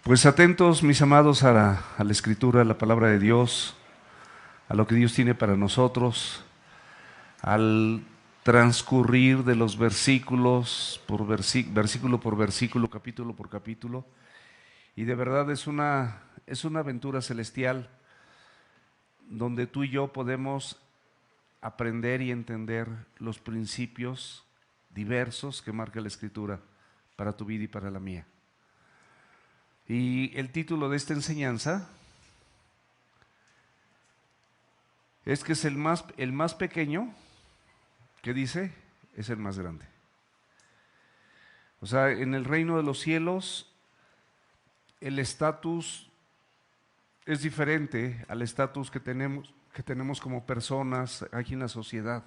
Pues atentos, mis amados, a la Escritura, a la palabra de Dios, a lo que Dios tiene para nosotros, al transcurrir de los versículos por versículo por versículo, capítulo por capítulo. Y de verdad es una aventura celestial donde tú y yo podemos aprender y entender los principios diversos que marca la Escritura para tu vida y para la mía. Y el título de esta enseñanza es que es el más pequeño, que dice, es el más grande. O sea, en el reino de los cielos, el estatus es diferente al estatus que tenemos como personas aquí en la sociedad.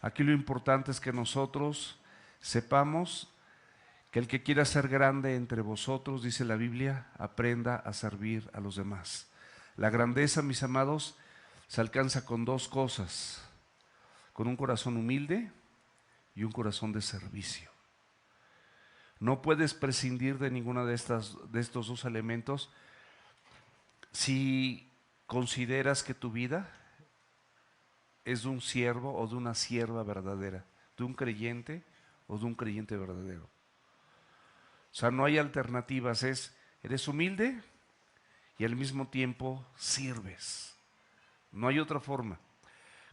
Aquí lo importante es que nosotros sepamos que el que quiera ser grande entre vosotros, dice la Biblia, aprenda a servir a los demás. La grandeza, mis amados, se alcanza con dos cosas: con un corazón humilde y un corazón de servicio. No puedes prescindir de ninguna de estos dos elementos si consideras que tu vida es de un siervo o de una sierva verdadera, de un creyente o de un creyente verdadero. O sea, no hay alternativas, eres humilde y al mismo tiempo sirves. No hay otra forma.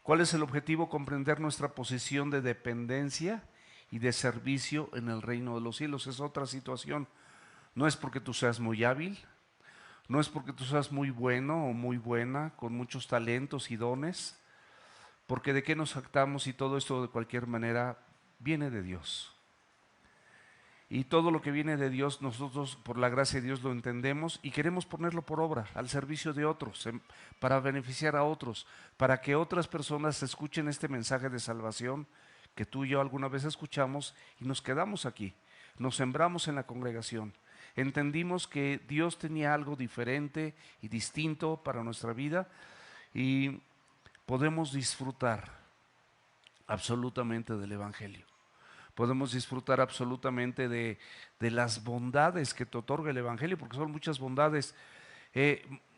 ¿Cuál es el objetivo? Comprender nuestra posición de dependencia y de servicio en el reino de los cielos. Es otra situación. No es porque tú seas muy hábil, no es porque tú seas muy bueno o muy buena, con muchos talentos y dones, porque de qué nos jactamos, y todo esto de cualquier manera viene de Dios. Y todo lo que viene de Dios, nosotros por la gracia de Dios lo entendemos y queremos ponerlo por obra, al servicio de otros, para beneficiar a otros, para que otras personas escuchen este mensaje de salvación que tú y yo alguna vez escuchamos y nos quedamos aquí, nos sembramos en la congregación. Entendimos que Dios tenía algo diferente y distinto para nuestra vida y podemos disfrutar absolutamente del Evangelio. Podemos disfrutar absolutamente de las bondades que te otorga el Evangelio, porque son muchas bondades.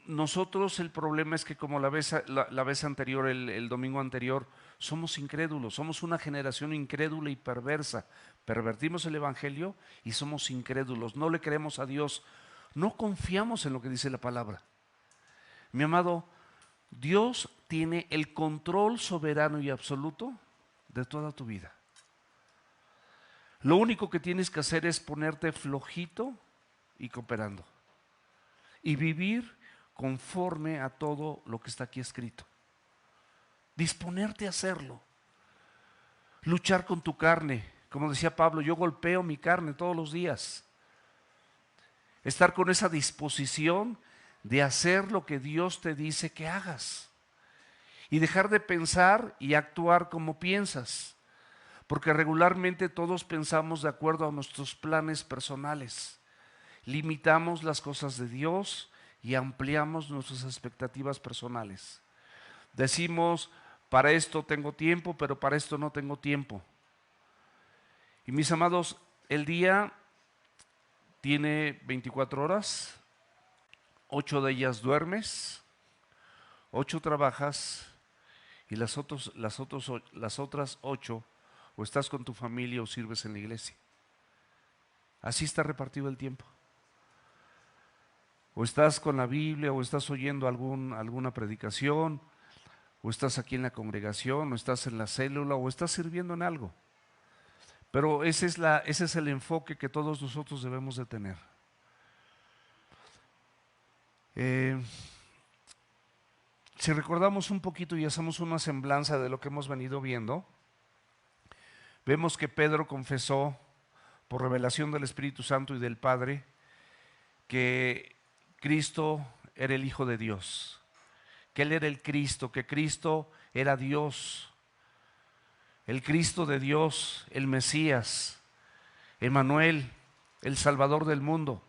Nosotros el problema es que, como la vez anterior, el domingo anterior, somos incrédulos, somos una generación incrédula y perversa. Pervertimos el Evangelio y somos incrédulos, no le creemos a Dios, no confiamos en lo que dice la palabra. Mi amado, Dios tiene el control soberano y absoluto de toda tu vida. Lo único que tienes que hacer es ponerte flojito y cooperando y vivir conforme a todo lo que está aquí escrito. Disponerte a hacerlo. Luchar con tu carne. Como decía Pablo, yo golpeo mi carne todos los días. Estar con esa disposición de hacer lo que Dios te dice que hagas. Y dejar de pensar y actuar como piensas. Porque regularmente todos pensamos de acuerdo a nuestros planes personales. Limitamos las cosas de Dios y ampliamos nuestras expectativas personales. Decimos, para esto tengo tiempo, pero para esto no tengo tiempo. Y mis amados, el día tiene 24 horas, 8 de ellas duermes, 8 trabajas y las otras 8 o estás con tu familia o sirves en la iglesia. Así está repartido el tiempo. O estás con la Biblia, o estás oyendo alguna predicación, o estás aquí en la congregación, o estás en la célula, o estás sirviendo en algo. Pero ese es el enfoque que todos nosotros debemos de tener. Si recordamos un poquito y hacemos una semblanza de lo que hemos venido viendo, vemos que Pedro confesó por revelación del Espíritu Santo y del Padre que Cristo era el Hijo de Dios, que Él era el Cristo, que Cristo era Dios, el Cristo de Dios, el Mesías, Emmanuel, el Salvador del mundo.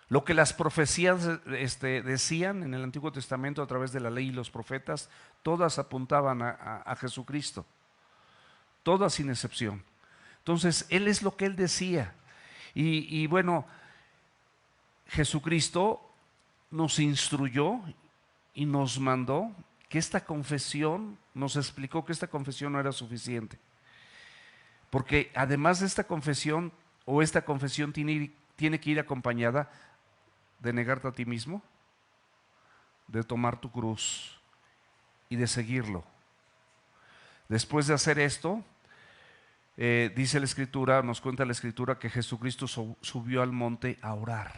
Lo que las profecías decían en el Antiguo Testamento a través de la ley y los profetas, todas apuntaban a Jesucristo, todas sin excepción. Entonces, Él es lo que Él decía. Y bueno, Jesucristo nos instruyó y nos mandó que esta confesión, nos explicó que esta confesión no era suficiente. Porque además de esta confesión, o esta confesión tiene que ir acompañada de negarte a ti mismo, de tomar tu cruz y de seguirlo. Después de hacer esto, dice la Escritura, nos cuenta la Escritura que Jesucristo subió al monte a orar.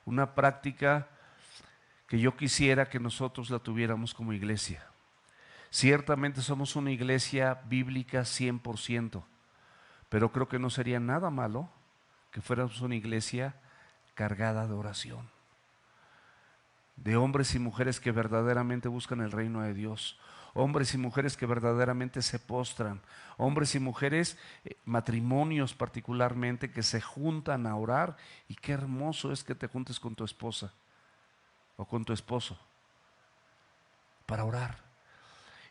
Una práctica que yo quisiera que nosotros la tuviéramos como iglesia. Ciertamente somos una iglesia bíblica 100%, pero creo que no sería nada malo que fuéramos una iglesia cargada de oración, de hombres y mujeres que verdaderamente buscan el reino de Dios, hombres y mujeres que verdaderamente se postran, hombres y mujeres, matrimonios particularmente, que se juntan a orar. Y qué hermoso es que te juntes con tu esposa o con tu esposo para orar.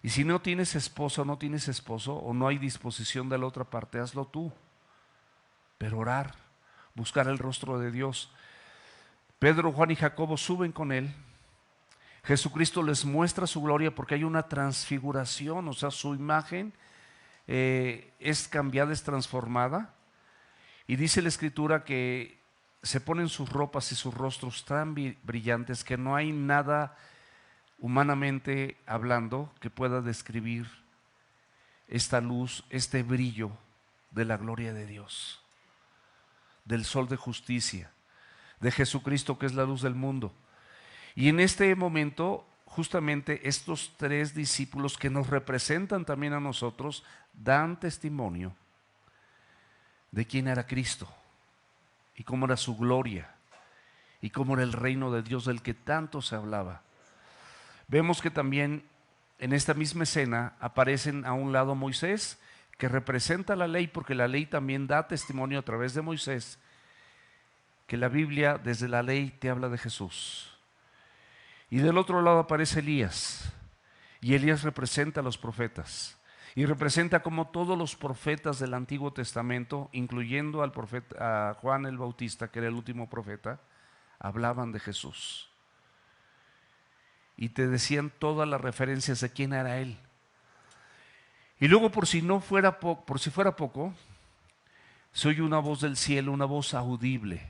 Y si no tienes esposa o no tienes esposo, o no hay disposición de la otra parte, hazlo tú. Pero orar, buscar el rostro de Dios. Pedro, Juan y Jacobo suben con él. Jesucristo les muestra su gloria porque hay una transfiguración, o sea, su imagen es cambiada, es transformada. Y dice la Escritura que se ponen sus ropas y sus rostros tan brillantes que no hay nada humanamente hablando que pueda describir esta luz, este brillo de la gloria de Dios, del sol de justicia, de Jesucristo, que es la luz del mundo. Y en este momento, justamente estos tres discípulos que nos representan también a nosotros, dan testimonio de quién era Cristo y cómo era su gloria y cómo era el reino de Dios del que tanto se hablaba. Vemos que también en esta misma escena aparecen a un lado Moisés, que representa la ley, porque la ley también da testimonio a través de Moisés, que la Biblia desde la ley te habla de Jesús. Y del otro lado aparece Elías, y Elías representa a los profetas, y representa como todos los profetas del Antiguo Testamento, incluyendo al profeta, a Juan el Bautista, que era el último profeta, hablaban de Jesús. Y te decían todas las referencias de quién era Él. Y luego, por si fuera poco, se oye una voz del cielo, una voz audible,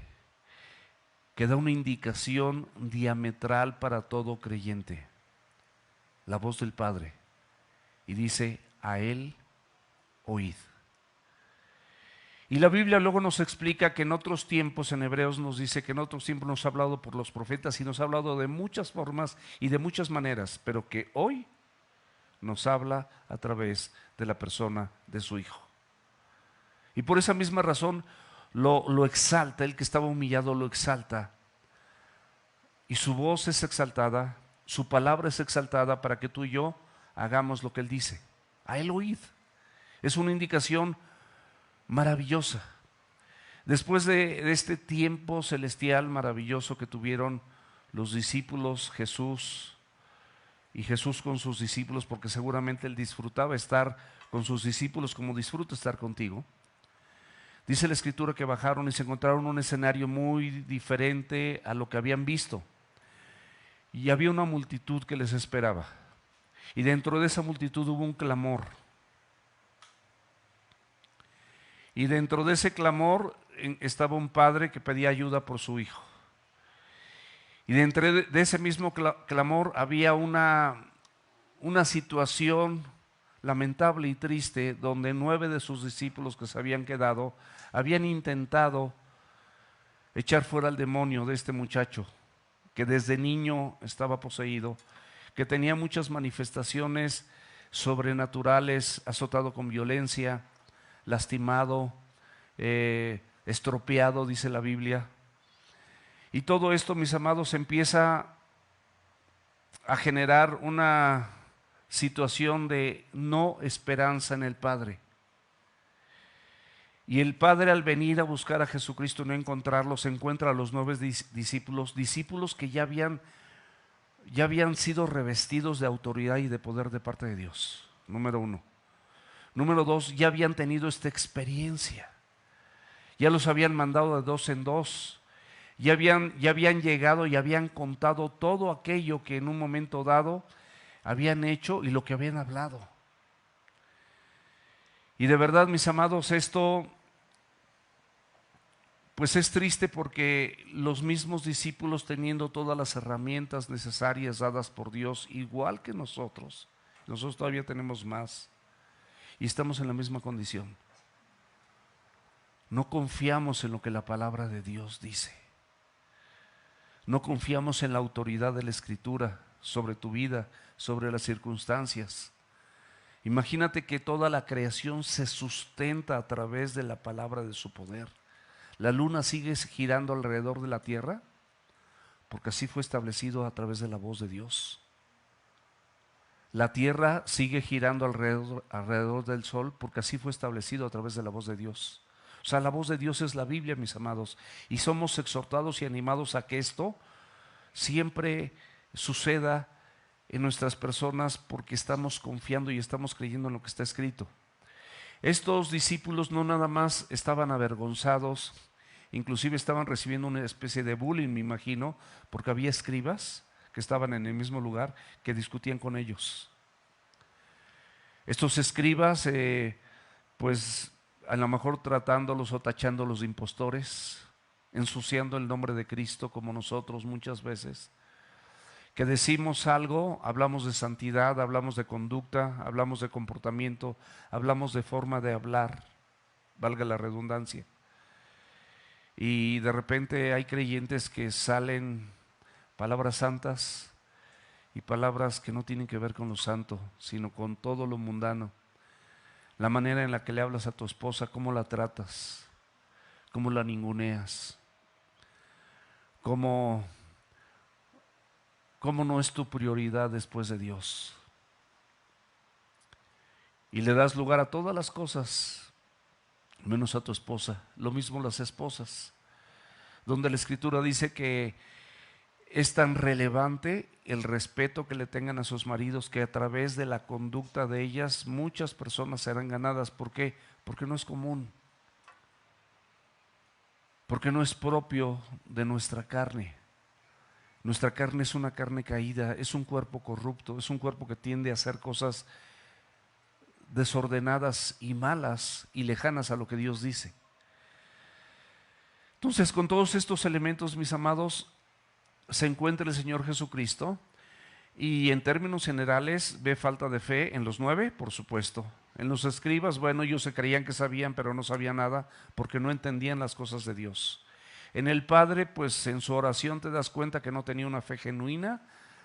que da una indicación diametral para todo creyente. La voz del Padre. Y dice: a Él oíd. Y la Biblia luego nos explica que en otros tiempos, en Hebreos nos dice que en otros tiempos nos ha hablado por los profetas y nos ha hablado de muchas formas y de muchas maneras, pero que hoy nos habla a través de la persona de su Hijo. Y por esa misma razón lo exalta, el que estaba humillado lo exalta. Y su voz es exaltada, su palabra es exaltada para que tú y yo hagamos lo que Él dice. A Él oíd. Es una indicación maravillosa. Después de este tiempo celestial maravilloso que tuvieron los discípulos, Jesús con sus discípulos, porque seguramente Él disfrutaba estar con sus discípulos como disfruta estar contigo. Dice la Escritura que bajaron y se encontraron un escenario muy diferente a lo que habían visto. Y había una multitud que les esperaba. Y dentro de esa multitud hubo un clamor. Y dentro de ese clamor estaba un padre que pedía ayuda por su hijo. Y dentro de ese mismo clamor había una situación lamentable y triste, donde 9 de sus discípulos que se habían quedado habían intentado echar fuera al demonio de este muchacho, que desde niño estaba poseído, que tenía muchas manifestaciones sobrenaturales, azotado con violencia, lastimado, estropeado, dice la Biblia. Y todo esto, mis amados, empieza a generar una situación de no esperanza en el Padre. Y el Padre, al venir a buscar a Jesucristo y no encontrarlos, encuentra a los 9 discípulos que ya habían sido revestidos de autoridad y de poder de parte de Dios. Número 1. Número 2, ya habían tenido esta experiencia. Ya los habían mandado de 2 en 2. Ya habían llegado y habían contado todo aquello que en un momento dado habían hecho y lo que habían hablado. Y de verdad, mis amados, esto pues es triste porque los mismos discípulos, teniendo todas las herramientas necesarias dadas por Dios, igual que nosotros todavía tenemos más y estamos en la misma condición. No confiamos en lo que la palabra de Dios dice. No confiamos en la autoridad de la Escritura sobre tu vida, sobre las circunstancias. Imagínate que toda la creación se sustenta a través de la palabra de su poder. La luna sigue girando alrededor de la tierra porque así fue establecido a través de la voz de Dios. La tierra sigue girando alrededor del sol porque así fue establecido a través de la voz de Dios. O sea, la voz de Dios es la Biblia, mis amados, y somos exhortados y animados a que esto siempre suceda en nuestras personas porque estamos confiando y estamos creyendo en lo que está escrito. Estos discípulos no nada más estaban avergonzados, inclusive estaban recibiendo una especie de bullying, me imagino, porque había escribas que estaban en el mismo lugar que discutían con ellos. Estos escribas, pues a lo mejor tratándolos o tachándolos de impostores, ensuciando el nombre de Cristo como nosotros muchas veces. Que decimos algo, hablamos de santidad, hablamos de conducta, hablamos de comportamiento, hablamos de forma de hablar, valga la redundancia. Y de repente hay creyentes que salen palabras santas y palabras que no tienen que ver con lo santo, sino con todo lo mundano. La manera en la que le hablas a tu esposa, cómo la tratas, cómo la ninguneas, cómo no es tu prioridad después de Dios. Y le das lugar a todas las cosas, menos a tu esposa. Lo mismo las esposas, donde la Escritura dice que es tan relevante el respeto que le tengan a sus maridos que a través de la conducta de ellas muchas personas serán ganadas. ¿Por qué? Porque no es común, porque no es propio de nuestra carne. Nuestra carne es una carne caída, es un cuerpo corrupto, es un cuerpo que tiende a hacer cosas desordenadas y malas y lejanas a lo que Dios dice. Entonces, con todos estos elementos, mis amados, se encuentra el Señor Jesucristo y en términos generales ve falta de fe en los 9, por supuesto. En los escribas, bueno, ellos se creían que sabían, pero no sabían nada porque no entendían las cosas de Dios. En el Padre, pues en su oración te das cuenta que no tenía una fe genuina,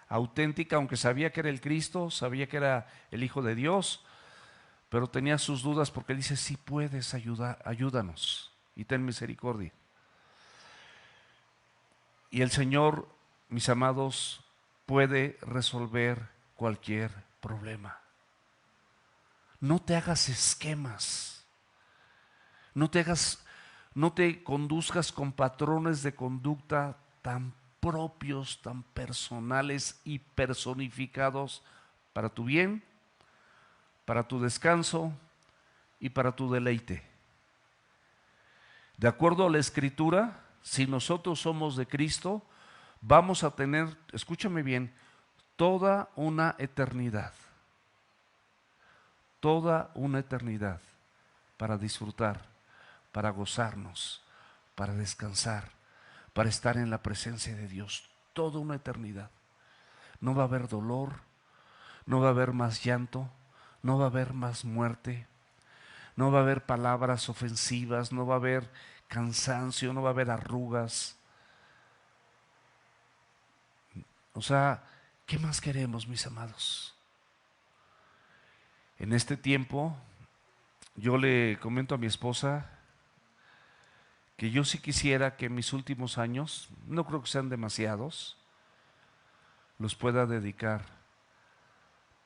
auténtica, aunque sabía que era el Cristo, sabía que era el Hijo de Dios, pero tenía sus dudas porque dice, si puedes ayudar, ayúdanos y ten misericordia. Y el Señor, mis amados, puede resolver cualquier problema. No te hagas esquemas, no te conduzcas con patrones de conducta tan propios, tan personales y personificados para tu bien, para tu descanso y para tu deleite. De acuerdo a la Escritura, si nosotros somos de Cristo, vamos a tener, escúchame bien, toda una eternidad para disfrutar, para gozarnos, para descansar, para estar en la presencia de Dios, toda una eternidad. No va a haber dolor, no va a haber más llanto, no va a haber más muerte, no va a haber palabras ofensivas, no va a haber cansancio, no va a haber arrugas. O sea, ¿qué más queremos, mis amados? En este tiempo, yo le comento a mi esposa que yo sí quisiera que mis últimos años, no creo que sean demasiados, los pueda dedicar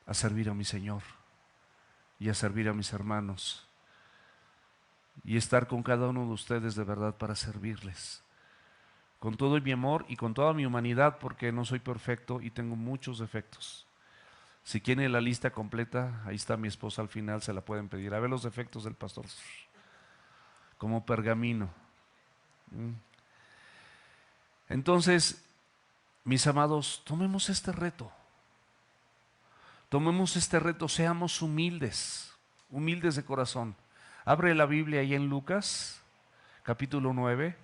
a servir a mi Señor y a servir a mis hermanos y estar con cada uno de ustedes de verdad para servirles con todo mi amor y con toda mi humanidad, porque no soy perfecto y tengo muchos defectos. Si quieren la lista completa, ahí está mi esposa al final, se la pueden pedir. A ver los defectos del pastor, como pergamino. Entonces, mis amados, tomemos este reto. Tomemos este reto, seamos humildes, humildes de corazón. Abre la Biblia ahí en Lucas, capítulo 9,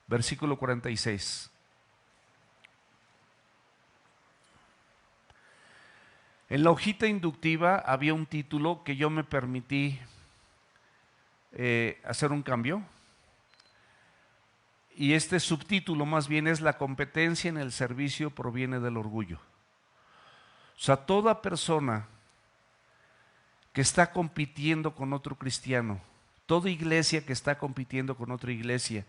versículo 46. En la hojita inductiva había un título que yo me permití hacer un cambio. Y este subtítulo más bien es: la competencia en el servicio proviene del orgullo. O sea, toda persona que está compitiendo con otro cristiano, toda iglesia que está compitiendo con otra iglesia,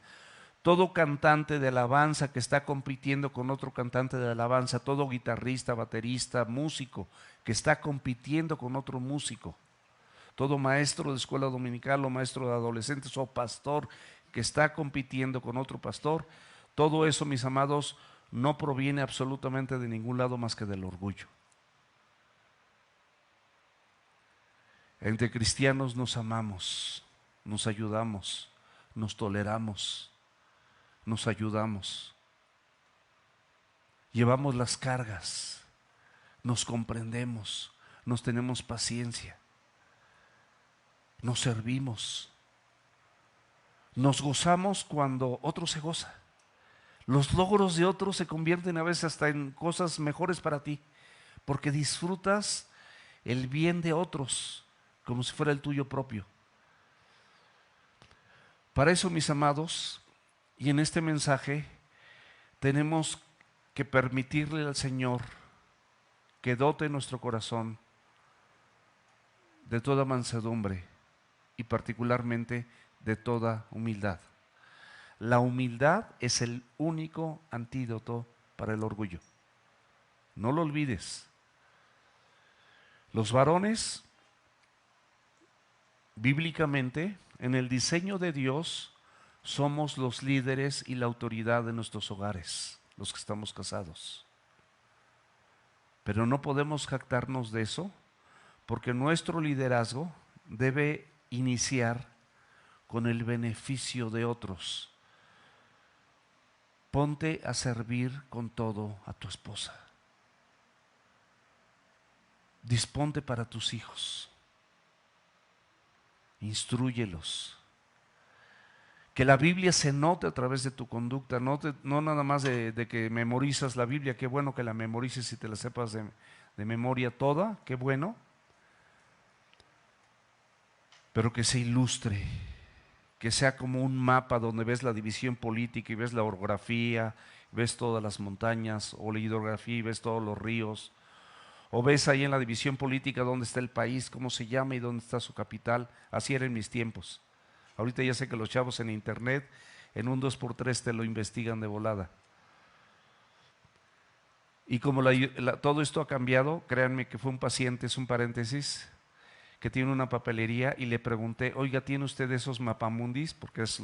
todo cantante de alabanza que está compitiendo con otro cantante de alabanza, todo guitarrista, baterista, músico que está compitiendo con otro músico, todo maestro de escuela dominical o maestro de adolescentes o pastor que está compitiendo con otro pastor, todo eso, mis amados, no proviene absolutamente de ningún lado más que del orgullo. Entre cristianos nos amamos, nos ayudamos, nos toleramos, nos ayudamos, llevamos las cargas, nos comprendemos, nos tenemos paciencia, nos servimos, nos gozamos cuando otro se goza. Los logros de otros se convierten a veces hasta en cosas mejores para ti, porque disfrutas el bien de otros como si fuera el tuyo propio. Para eso, mis amados, y en este mensaje tenemos que permitirle al Señor que dote nuestro corazón de toda mansedumbre y particularmente de toda humildad. La humildad es el único antídoto para el orgullo. No lo olvides. Los varones, bíblicamente, en el diseño de Dios, somos los líderes y la autoridad de nuestros hogares, los que estamos casados. Pero no podemos jactarnos de eso, porque nuestro liderazgo debe iniciar con el beneficio de otros. Ponte a servir con todo a tu esposa. Disponte para tus hijos. Instrúyelos. Que la Biblia se note a través de tu conducta, no nada más de que memorizas la Biblia. Qué bueno que la memorices y te la sepas de memoria toda, qué bueno. Pero que se ilustre, que sea como un mapa donde ves la división política y ves la orografía, ves todas las montañas, o la hidrografía y ves todos los ríos, o ves ahí en la división política dónde está el país, cómo se llama y dónde está su capital. Así era en mis tiempos. Ahorita ya sé que los chavos en internet, en un 2x3 te lo investigan de volada. Y como todo esto ha cambiado, créanme que fue un paciente, es un paréntesis, que tiene una papelería, y le pregunté: oiga, ¿tiene usted esos mapamundis? Porque es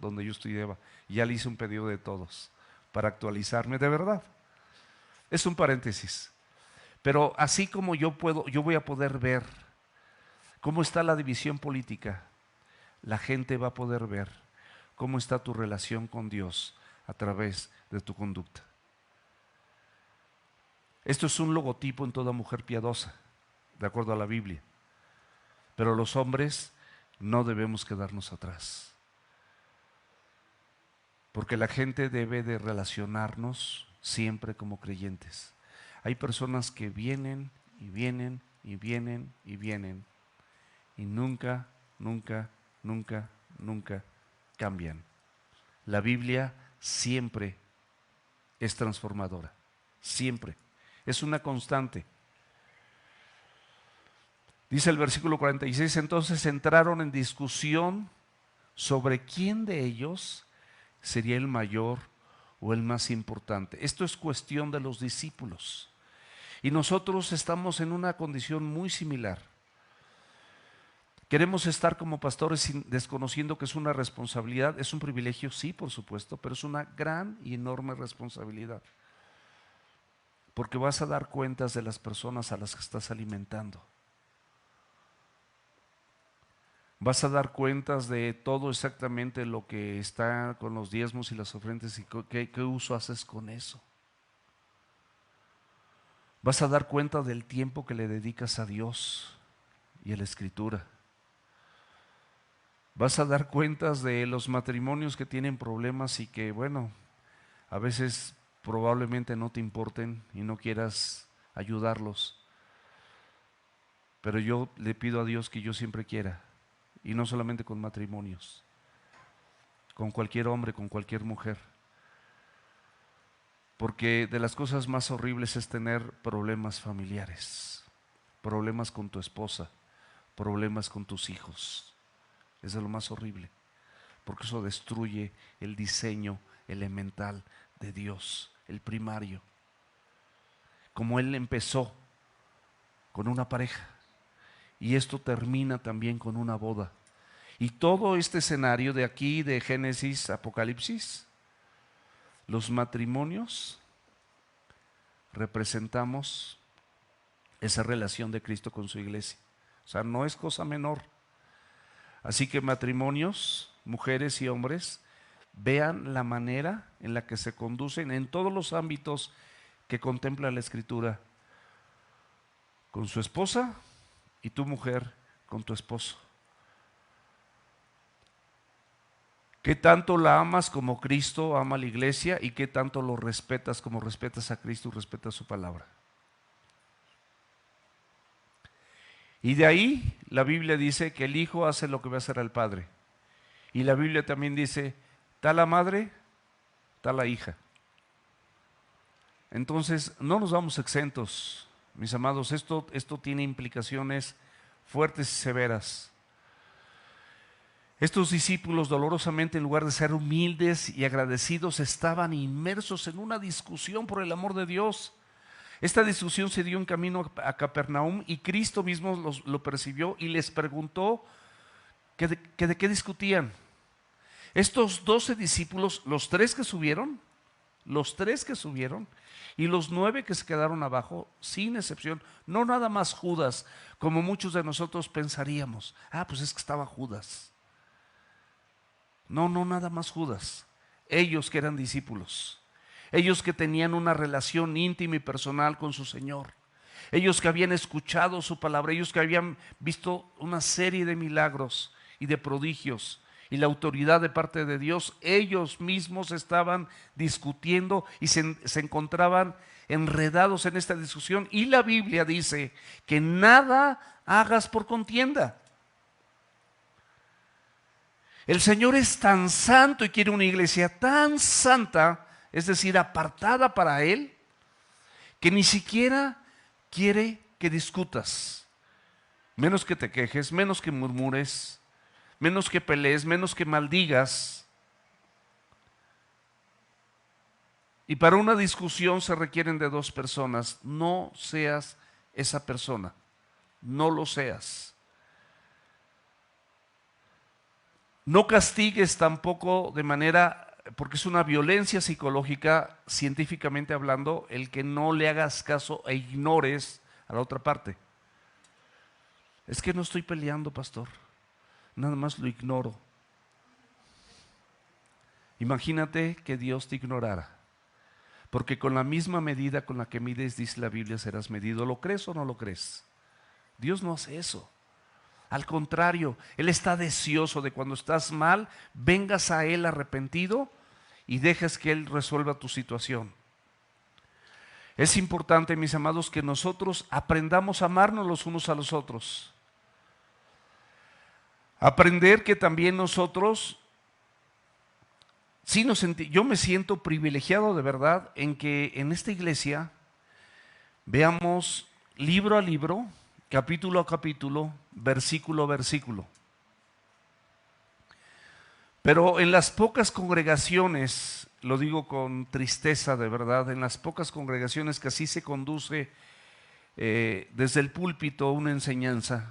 donde yo estudiaba. Y ya le hice un pedido de todos para actualizarme, de verdad. Es un paréntesis. Pero así como yo voy a poder ver cómo está la división política, la gente va a poder ver cómo está tu relación con Dios a través de tu conducta. Esto es un logotipo en toda mujer piadosa, de acuerdo a la Biblia. Pero los hombres no debemos quedarnos atrás, porque la gente debe de relacionarnos siempre como creyentes. Hay personas que vienen y vienen y vienen y vienen y nunca, nunca, nunca, nunca cambian. La Biblia siempre es transformadora, siempre. Es una constante. Dice el versículo 46, entonces entraron en discusión sobre quién de ellos sería el mayor o el más importante. Esto es cuestión de los discípulos. Y nosotros estamos en una condición muy similar. Queremos estar como pastores desconociendo que es una responsabilidad. Es un privilegio, sí, por supuesto, pero es una gran y enorme responsabilidad. Porque vas a dar cuentas de las personas a las que estás alimentando. Vas a dar cuentas de todo exactamente lo que está con los diezmos y las ofrendas y qué uso haces con eso. Vas a dar cuenta del tiempo que le dedicas a Dios y a la Escritura. Vas a dar cuentas de los matrimonios que tienen problemas y que, bueno, a veces probablemente no te importen y no quieras ayudarlos. Pero yo le pido a Dios que yo siempre quiera, y no solamente con matrimonios, con cualquier hombre, con cualquier mujer. Porque de las cosas más horribles es tener problemas familiares, problemas con tu esposa, problemas con tus hijos. Es de lo más horrible, porque eso destruye el diseño elemental de Dios, el primario. Como Él empezó con una pareja, y esto termina también con una boda. Y todo este escenario de aquí, de Génesis, Apocalipsis, los matrimonios representamos esa relación de Cristo con su iglesia. O sea, no es cosa menor. Así que matrimonios, mujeres y hombres, vean la manera en la que se conducen en todos los ámbitos que contempla la Escritura, con su esposa y tu mujer con tu esposo. ¿Qué tanto la amas como Cristo ama a la iglesia y qué tanto lo respetas como respetas a Cristo y respetas su palabra? Y de ahí la Biblia dice que el hijo hace lo que va a hacer al padre. Y la Biblia también dice, tal la madre, tal la hija. Entonces, no nos vamos exentos, mis amados. Esto tiene implicaciones fuertes y severas. Estos discípulos dolorosamente, en lugar de ser humildes y agradecidos, estaban inmersos en una discusión por el amor de Dios. Esta discusión se dio en camino a Capernaum y Cristo mismo lo percibió y les preguntó que de qué discutían. Estos 12 discípulos, los tres que subieron y los 9 que se quedaron abajo, sin excepción, no nada más Judas, como muchos de nosotros pensaríamos. Pues es que estaba Judas. No, nada más Judas. Ellos que eran discípulos. Ellos que tenían una relación íntima y personal con su Señor. Ellos que habían escuchado su palabra. Ellos que habían visto una serie de milagros y de prodigios y la autoridad de parte de Dios. Ellos mismos estaban discutiendo y se encontraban enredados en esta discusión. Y la Biblia dice que nada hagas por contienda. El Señor es tan santo y quiere una iglesia tan santa, es decir, apartada para Él, que ni siquiera quiere que discutas, menos que te quejes, menos que murmures, menos que pelees, menos que maldigas. Y para una discusión se requieren de 2 personas. No seas esa persona, no lo seas. No castigues tampoco de manera, porque es una violencia psicológica, científicamente hablando, el que no le hagas caso e ignores a la otra parte. Es que no estoy peleando, pastor, nada más lo ignoro. Imagínate que Dios te ignorara, porque con la misma medida con la que mides, dice la Biblia, serás medido. ¿Lo crees o no lo crees? Dios no hace eso. Al contrario, Él está deseoso de cuando estás mal, vengas a Él arrepentido y dejes que Él resuelva tu situación. Es importante, mis amados, que nosotros aprendamos a amarnos los unos a los otros. Aprender que también nosotros, yo me siento privilegiado de verdad en que en esta iglesia veamos libro a libro, capítulo a capítulo, versículo a versículo. Pero en las pocas congregaciones, lo digo con tristeza de verdad, en las pocas congregaciones que así se conduce desde el púlpito una enseñanza,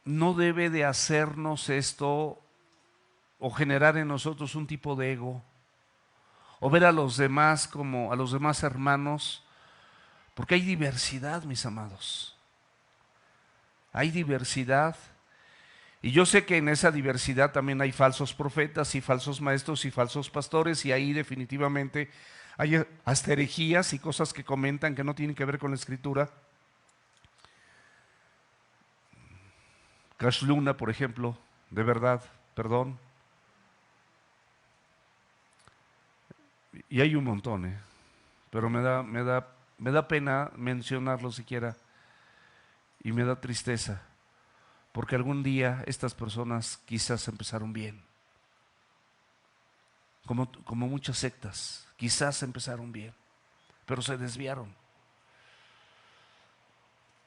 no debe de hacernos esto o generar en nosotros un tipo de ego, o ver a los demás como a los demás hermanos, porque hay diversidad, mis amados. hay diversidad. Y yo sé que en esa diversidad también hay falsos profetas y falsos maestros y falsos pastores, y ahí definitivamente hay hasta herejías y cosas que comentan que no tienen que ver con la Escritura. Cash Luna, por ejemplo, de verdad, perdón. Y hay un montón, pero me da pena mencionarlo siquiera, y me da tristeza, porque algún día estas personas quizás empezaron bien, como muchas sectas, quizás empezaron bien, pero se desviaron.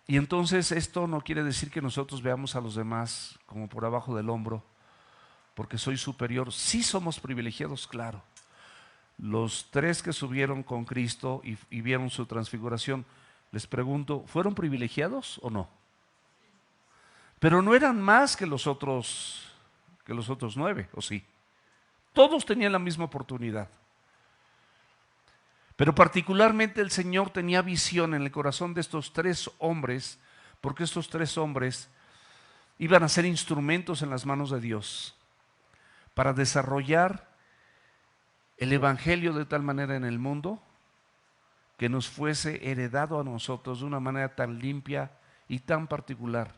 Y entonces esto no quiere decir que nosotros veamos a los demás como por abajo del hombro, porque soy superior. Sí somos privilegiados, claro. Los 3 que subieron con Cristo y vieron su transfiguración, les pregunto, ¿fueron privilegiados o no? Pero no eran más que los otros 9, ¿o sí? Todos tenían la misma oportunidad. Pero particularmente el Señor tenía visión en el corazón de estos 3 hombres, porque estos 3 hombres iban a ser instrumentos en las manos de Dios para desarrollar el Evangelio de tal manera en el mundo que nos fuese heredado a nosotros de una manera tan limpia y tan particular,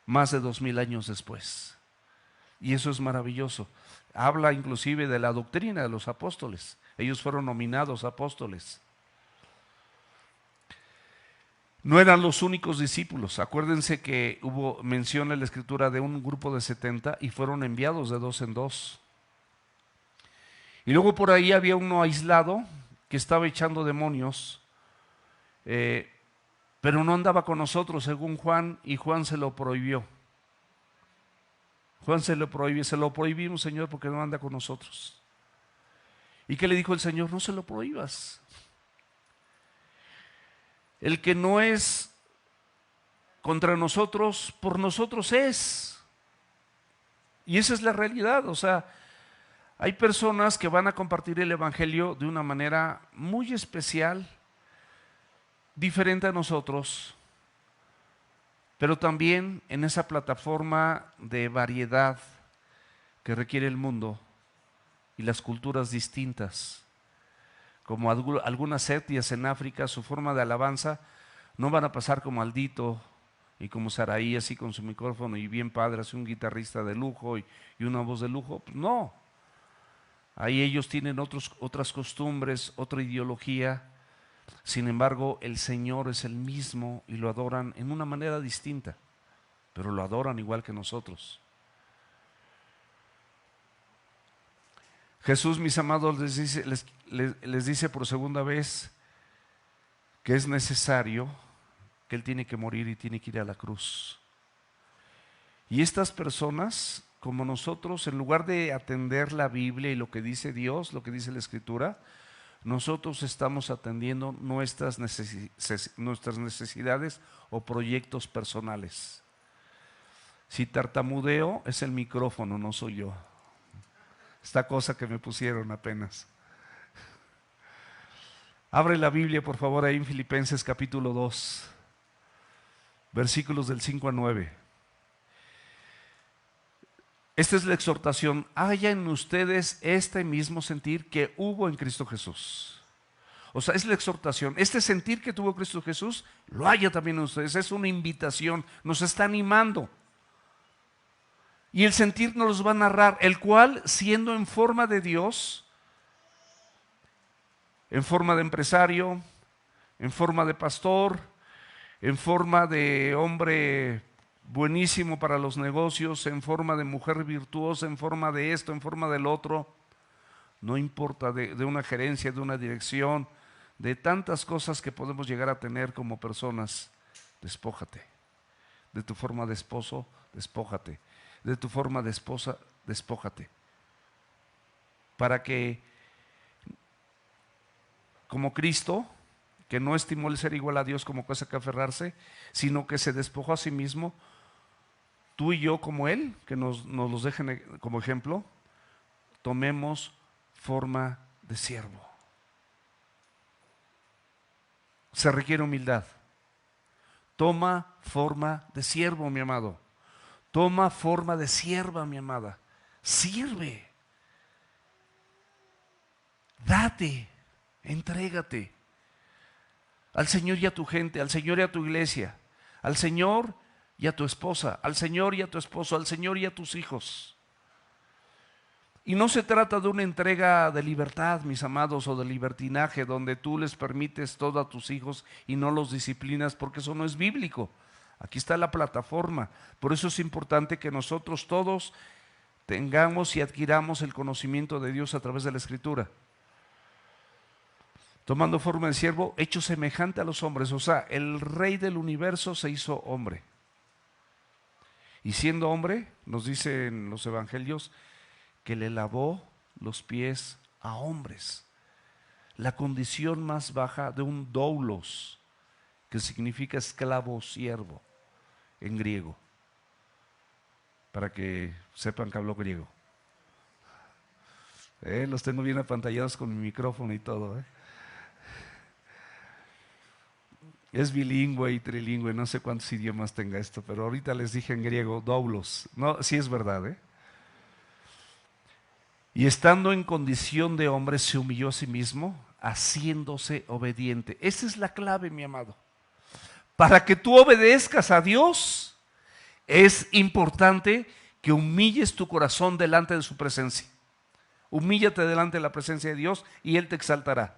más de 2000 años después. Y eso es maravilloso. Habla inclusive de la doctrina de los apóstoles. Ellos fueron nominados apóstoles. No eran los únicos discípulos. Acuérdense que hubo mención en la Escritura de un grupo de 70 y fueron enviados de 2 en 2. Y luego por ahí había uno aislado que estaba echando demonios, pero no andaba con nosotros, según Juan, y Juan se lo prohibió. Juan se lo prohibió, se lo prohibimos, Señor, porque no anda con nosotros. ¿Y qué le dijo el Señor? No se lo prohíbas. El que no es contra nosotros, por nosotros es. Y esa es la realidad. O sea, hay personas que van a compartir el Evangelio de una manera muy especial, diferente a nosotros, pero también en esa plataforma de variedad que requiere el mundo y las culturas distintas. Como algunas etnias en África, su forma de alabanza no van a pasar como Aldito y como Saraí, así con su micrófono y bien padre, así un guitarrista de lujo y una voz de lujo. Pues no. Ahí ellos tienen otras costumbres, otra ideología. Sin embargo, el Señor es el mismo y lo adoran en una manera distinta, pero lo adoran igual que nosotros. Jesús, mis amados, les dice por segunda vez que es necesario, que Él tiene que morir y tiene que ir a la cruz. Y estas personas, como nosotros, en lugar de atender la Biblia y lo que dice Dios, lo que dice la Escritura, nosotros estamos atendiendo nuestras necesidades o proyectos personales. Si tartamudeo, es el micrófono, no soy yo. Esta cosa que me pusieron apenas. Abre la Biblia, por favor, ahí en Filipenses capítulo 2, versículos del 5 al 9. Esta es la exhortación: haya en ustedes este mismo sentir que hubo en Cristo Jesús. O sea, es la exhortación. Este sentir que tuvo Cristo Jesús, lo haya también en ustedes. Es una invitación, nos está animando. Y el sentir nos los va a narrar, el cual, siendo en forma de Dios, en forma de empresario, en forma de pastor, en forma de hombre buenísimo para los negocios, en forma de mujer virtuosa, en forma de esto, en forma del otro, no importa, de una gerencia, de una dirección, de tantas cosas que podemos llegar a tener como personas. Despójate. De tu forma de esposo, despójate. De tu forma de esposa, despójate. Para que, como Cristo, que no estimó el ser igual a Dios como cosa que aferrarse, sino que se despojó a sí mismo, tú y yo como Él, que nos los dejen como ejemplo, tomemos forma de siervo. Se requiere humildad. Toma forma de siervo, mi amado. Toma forma de sierva, mi amada. Sirve. Date. Entrégate. Al Señor y a tu gente, al Señor y a tu iglesia, al Señor y a tu esposa, al Señor y a tu esposo, al Señor y a tus hijos. Y no se trata de una entrega de libertad, mis amados, o de libertinaje, donde tú les permites todo a tus hijos y no los disciplinas, porque eso no es bíblico. Aquí está la plataforma. Por eso es importante que nosotros todos tengamos y adquiramos el conocimiento de Dios a través de la Escritura. Tomando forma de siervo, hecho semejante a los hombres. O sea, el Rey del universo se hizo hombre. Y siendo hombre, nos dicen los evangelios, que le lavó los pies a hombres. La condición más baja de un doulos, que significa esclavo siervo en griego, para que sepan que hablo griego. Los tengo bien apantallados con mi micrófono y todo. Es bilingüe y trilingüe, no sé cuántos idiomas tenga esto, pero ahorita les dije en griego, doulos. No, sí es verdad, Y estando en condición de hombre, se humilló a sí mismo, haciéndose obediente. Esa es la clave, mi amado. Para que tú obedezcas a Dios, es importante que humilles tu corazón delante de su presencia. Humíllate delante de la presencia de Dios y Él te exaltará.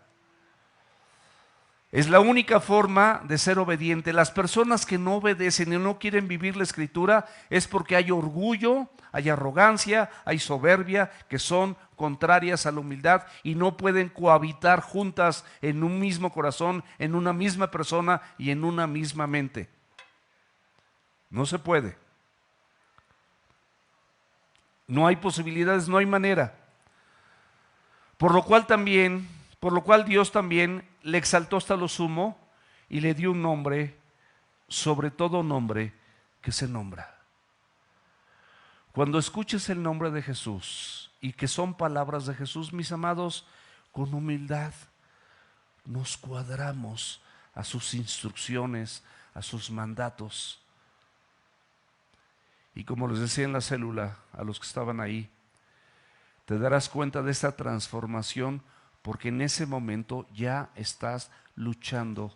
Es la única forma de ser obediente. Las personas que no obedecen y no quieren vivir la Escritura es porque hay orgullo, hay arrogancia, hay soberbia, que son contrarias a la humildad y no pueden cohabitar juntas en un mismo corazón, en una misma persona y en una misma mente. No se puede. No hay posibilidades, no hay manera. Por lo cual Dios también le exaltó hasta lo sumo y le dio un nombre, sobre todo nombre, que se nombra. Cuando escuches el nombre de Jesús y que son palabras de Jesús, mis amados, con humildad nos cuadramos a sus instrucciones, a sus mandatos. Y como les decía en la célula a los que estaban ahí, te darás cuenta de esta transformación porque en ese momento ya estás luchando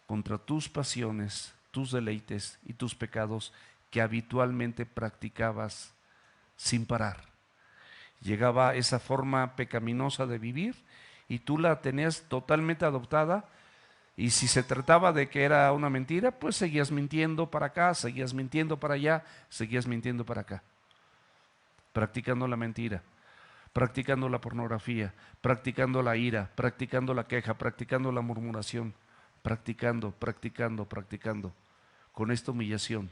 contra tus pasiones, tus deleites y tus pecados que habitualmente practicabas sin parar. Llegaba esa forma pecaminosa de vivir y tú la tenías totalmente adoptada, y si se trataba de que era una mentira, pues seguías mintiendo para acá, seguías mintiendo para allá, seguías mintiendo para acá, practicando la mentira, practicando la pornografía, practicando la ira, practicando la queja, practicando la murmuración, practicando. Con esta humillación,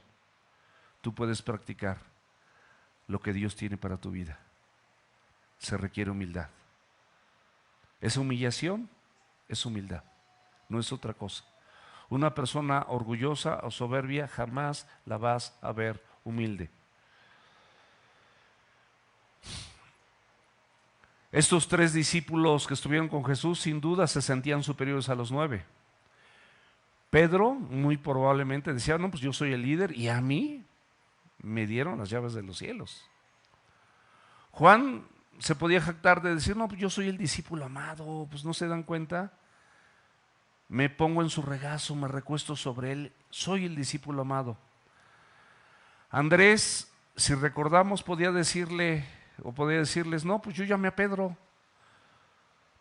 tú puedes practicar lo que Dios tiene para tu vida. Se requiere humildad. Esa humillación es humildad, no es otra cosa. Una persona orgullosa o soberbia jamás la vas a ver humilde. Estos 3 discípulos que estuvieron con Jesús sin duda se sentían superiores a los 9. Pedro muy probablemente decía, no, pues yo soy el líder y a mí me dieron las llaves de los cielos. Juan se podía jactar de decir, no, pues yo soy el discípulo amado, pues no se dan cuenta. Me pongo en su regazo, me recuesto sobre él, soy el discípulo amado. Andrés, si recordamos, podía decirles, no, pues yo llamé a Pedro.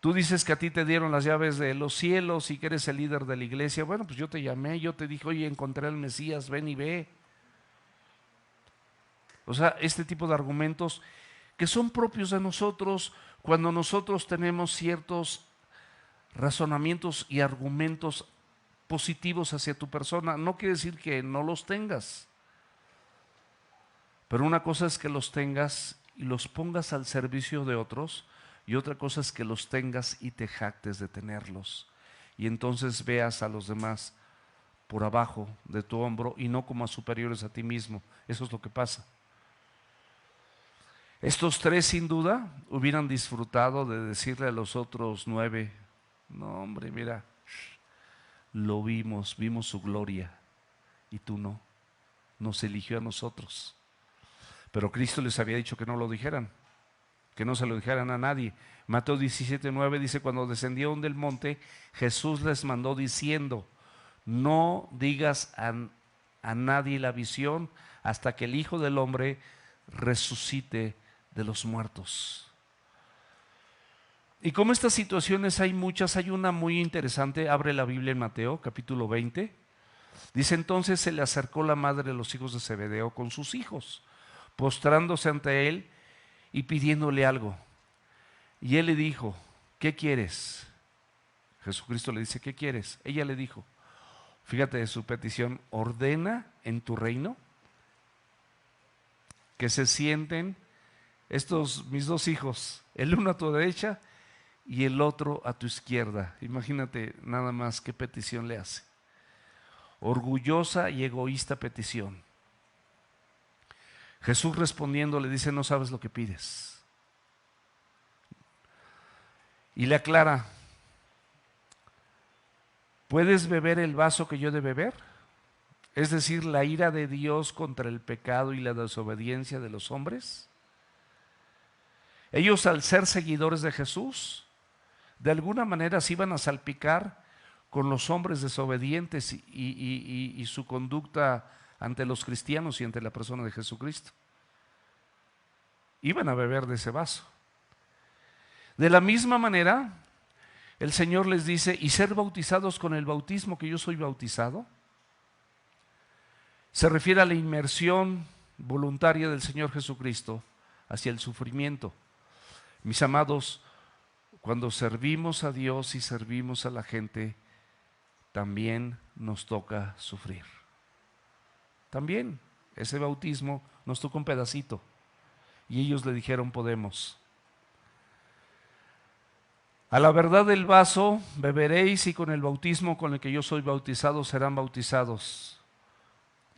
Tú dices que a ti te dieron las llaves de los cielos y que eres el líder de la iglesia. Bueno, pues yo te llamé, yo te dije, oye, encontré al Mesías, ven y ve. O sea, este tipo de argumentos que son propios de nosotros cuando nosotros tenemos ciertos razonamientos y argumentos positivos hacia tu persona. No quiere decir que no los tengas, pero una cosa es que los tengas y los pongas al servicio de otros, y otra cosa es que los tengas y te jactes de tenerlos, y entonces veas a los demás por abajo de tu hombro y no como a superiores a ti mismo. Eso es lo que pasa. Estos 3 sin duda hubieran disfrutado de decirle a los otros 9, no hombre, mira, lo vimos, vimos su gloria, y tú no. Nos eligió a nosotros. Pero Cristo les había dicho que no lo dijeran, que no se lo dijeran a nadie. Mateo 17:9 dice: cuando descendieron del monte, Jesús les mandó diciendo: no digas a nadie la visión hasta que el Hijo del Hombre resucite de los muertos. Y como estas situaciones hay muchas, hay una muy interesante. Abre la Biblia en Mateo capítulo 20. Dice: entonces se le acercó la madre de los hijos de Zebedeo con sus hijos, postrándose ante él y pidiéndole algo. Y él le dijo: ¿qué quieres? Jesucristo le dice: ¿qué quieres? Ella le dijo, fíjate de su petición: ordena en tu reino que se sienten estos mis dos hijos, el uno a tu derecha y el otro a tu izquierda. Imagínate nada más qué petición le hace. Orgullosa y egoísta petición. Jesús respondiendo le dice: no sabes lo que pides. Y le aclara: ¿puedes beber el vaso que yo he de beber? Es decir, la ira de Dios contra el pecado y la desobediencia de los hombres. Ellos, al ser seguidores de Jesús, de alguna manera se iban a salpicar con los hombres desobedientes y su conducta ante los cristianos y ante la persona de Jesucristo. Iban a beber de ese vaso. De la misma manera, el Señor les dice: y ser bautizados con el bautismo que yo soy bautizado. Se refiere a la inmersión voluntaria del Señor Jesucristo hacia el sufrimiento. Mis amados, cuando servimos a Dios y servimos a la gente, también nos toca sufrir. También ese bautismo nos toca un pedacito. Y ellos le dijeron: podemos. A la verdad del vaso beberéis, y con el bautismo con el que yo soy bautizado serán bautizados.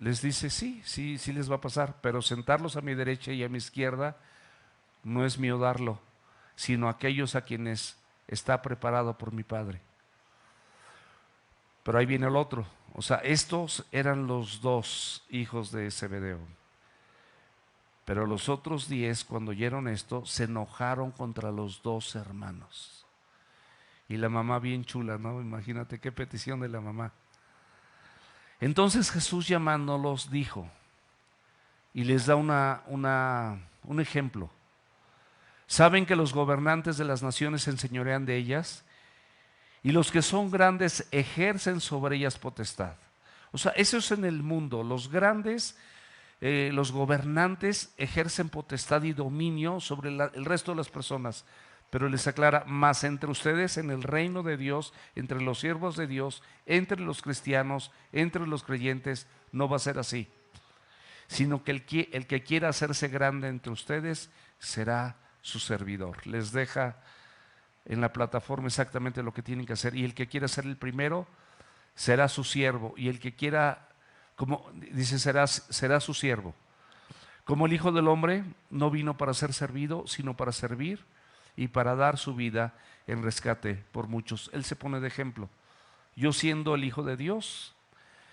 Les dice: sí les va a pasar, pero sentarlos a mi derecha y a mi izquierda no es mío darlo, sino aquellos a quienes está preparado por mi Padre. Pero ahí viene el otro. O sea, estos eran los dos hijos de Zebedeo. Pero los otros 10, cuando oyeron esto, se enojaron contra los dos hermanos. Y la mamá bien chula, ¿no? Imagínate qué petición de la mamá. Entonces Jesús, llamándolos, dijo, y les da un ejemplo. Saben que los gobernantes de las naciones se enseñorean de ellas, y los que son grandes ejercen sobre ellas potestad. O sea, eso es en el mundo. Los grandes, los gobernantes ejercen potestad y dominio sobre el resto de las personas. Pero les aclara: más entre ustedes en el reino de Dios, entre los siervos de Dios, entre los cristianos, entre los creyentes, no va a ser así. Sino que el que quiera hacerse grande entre ustedes será su servidor. Les deja en la plataforma exactamente lo que tienen que hacer. Y el que quiera ser el primero será su siervo. Y el que quiera, como dice, será su siervo. Como el Hijo del Hombre no vino para ser servido, sino para servir y para dar su vida en rescate por muchos. Él se pone de ejemplo. Yo, siendo el Hijo de Dios,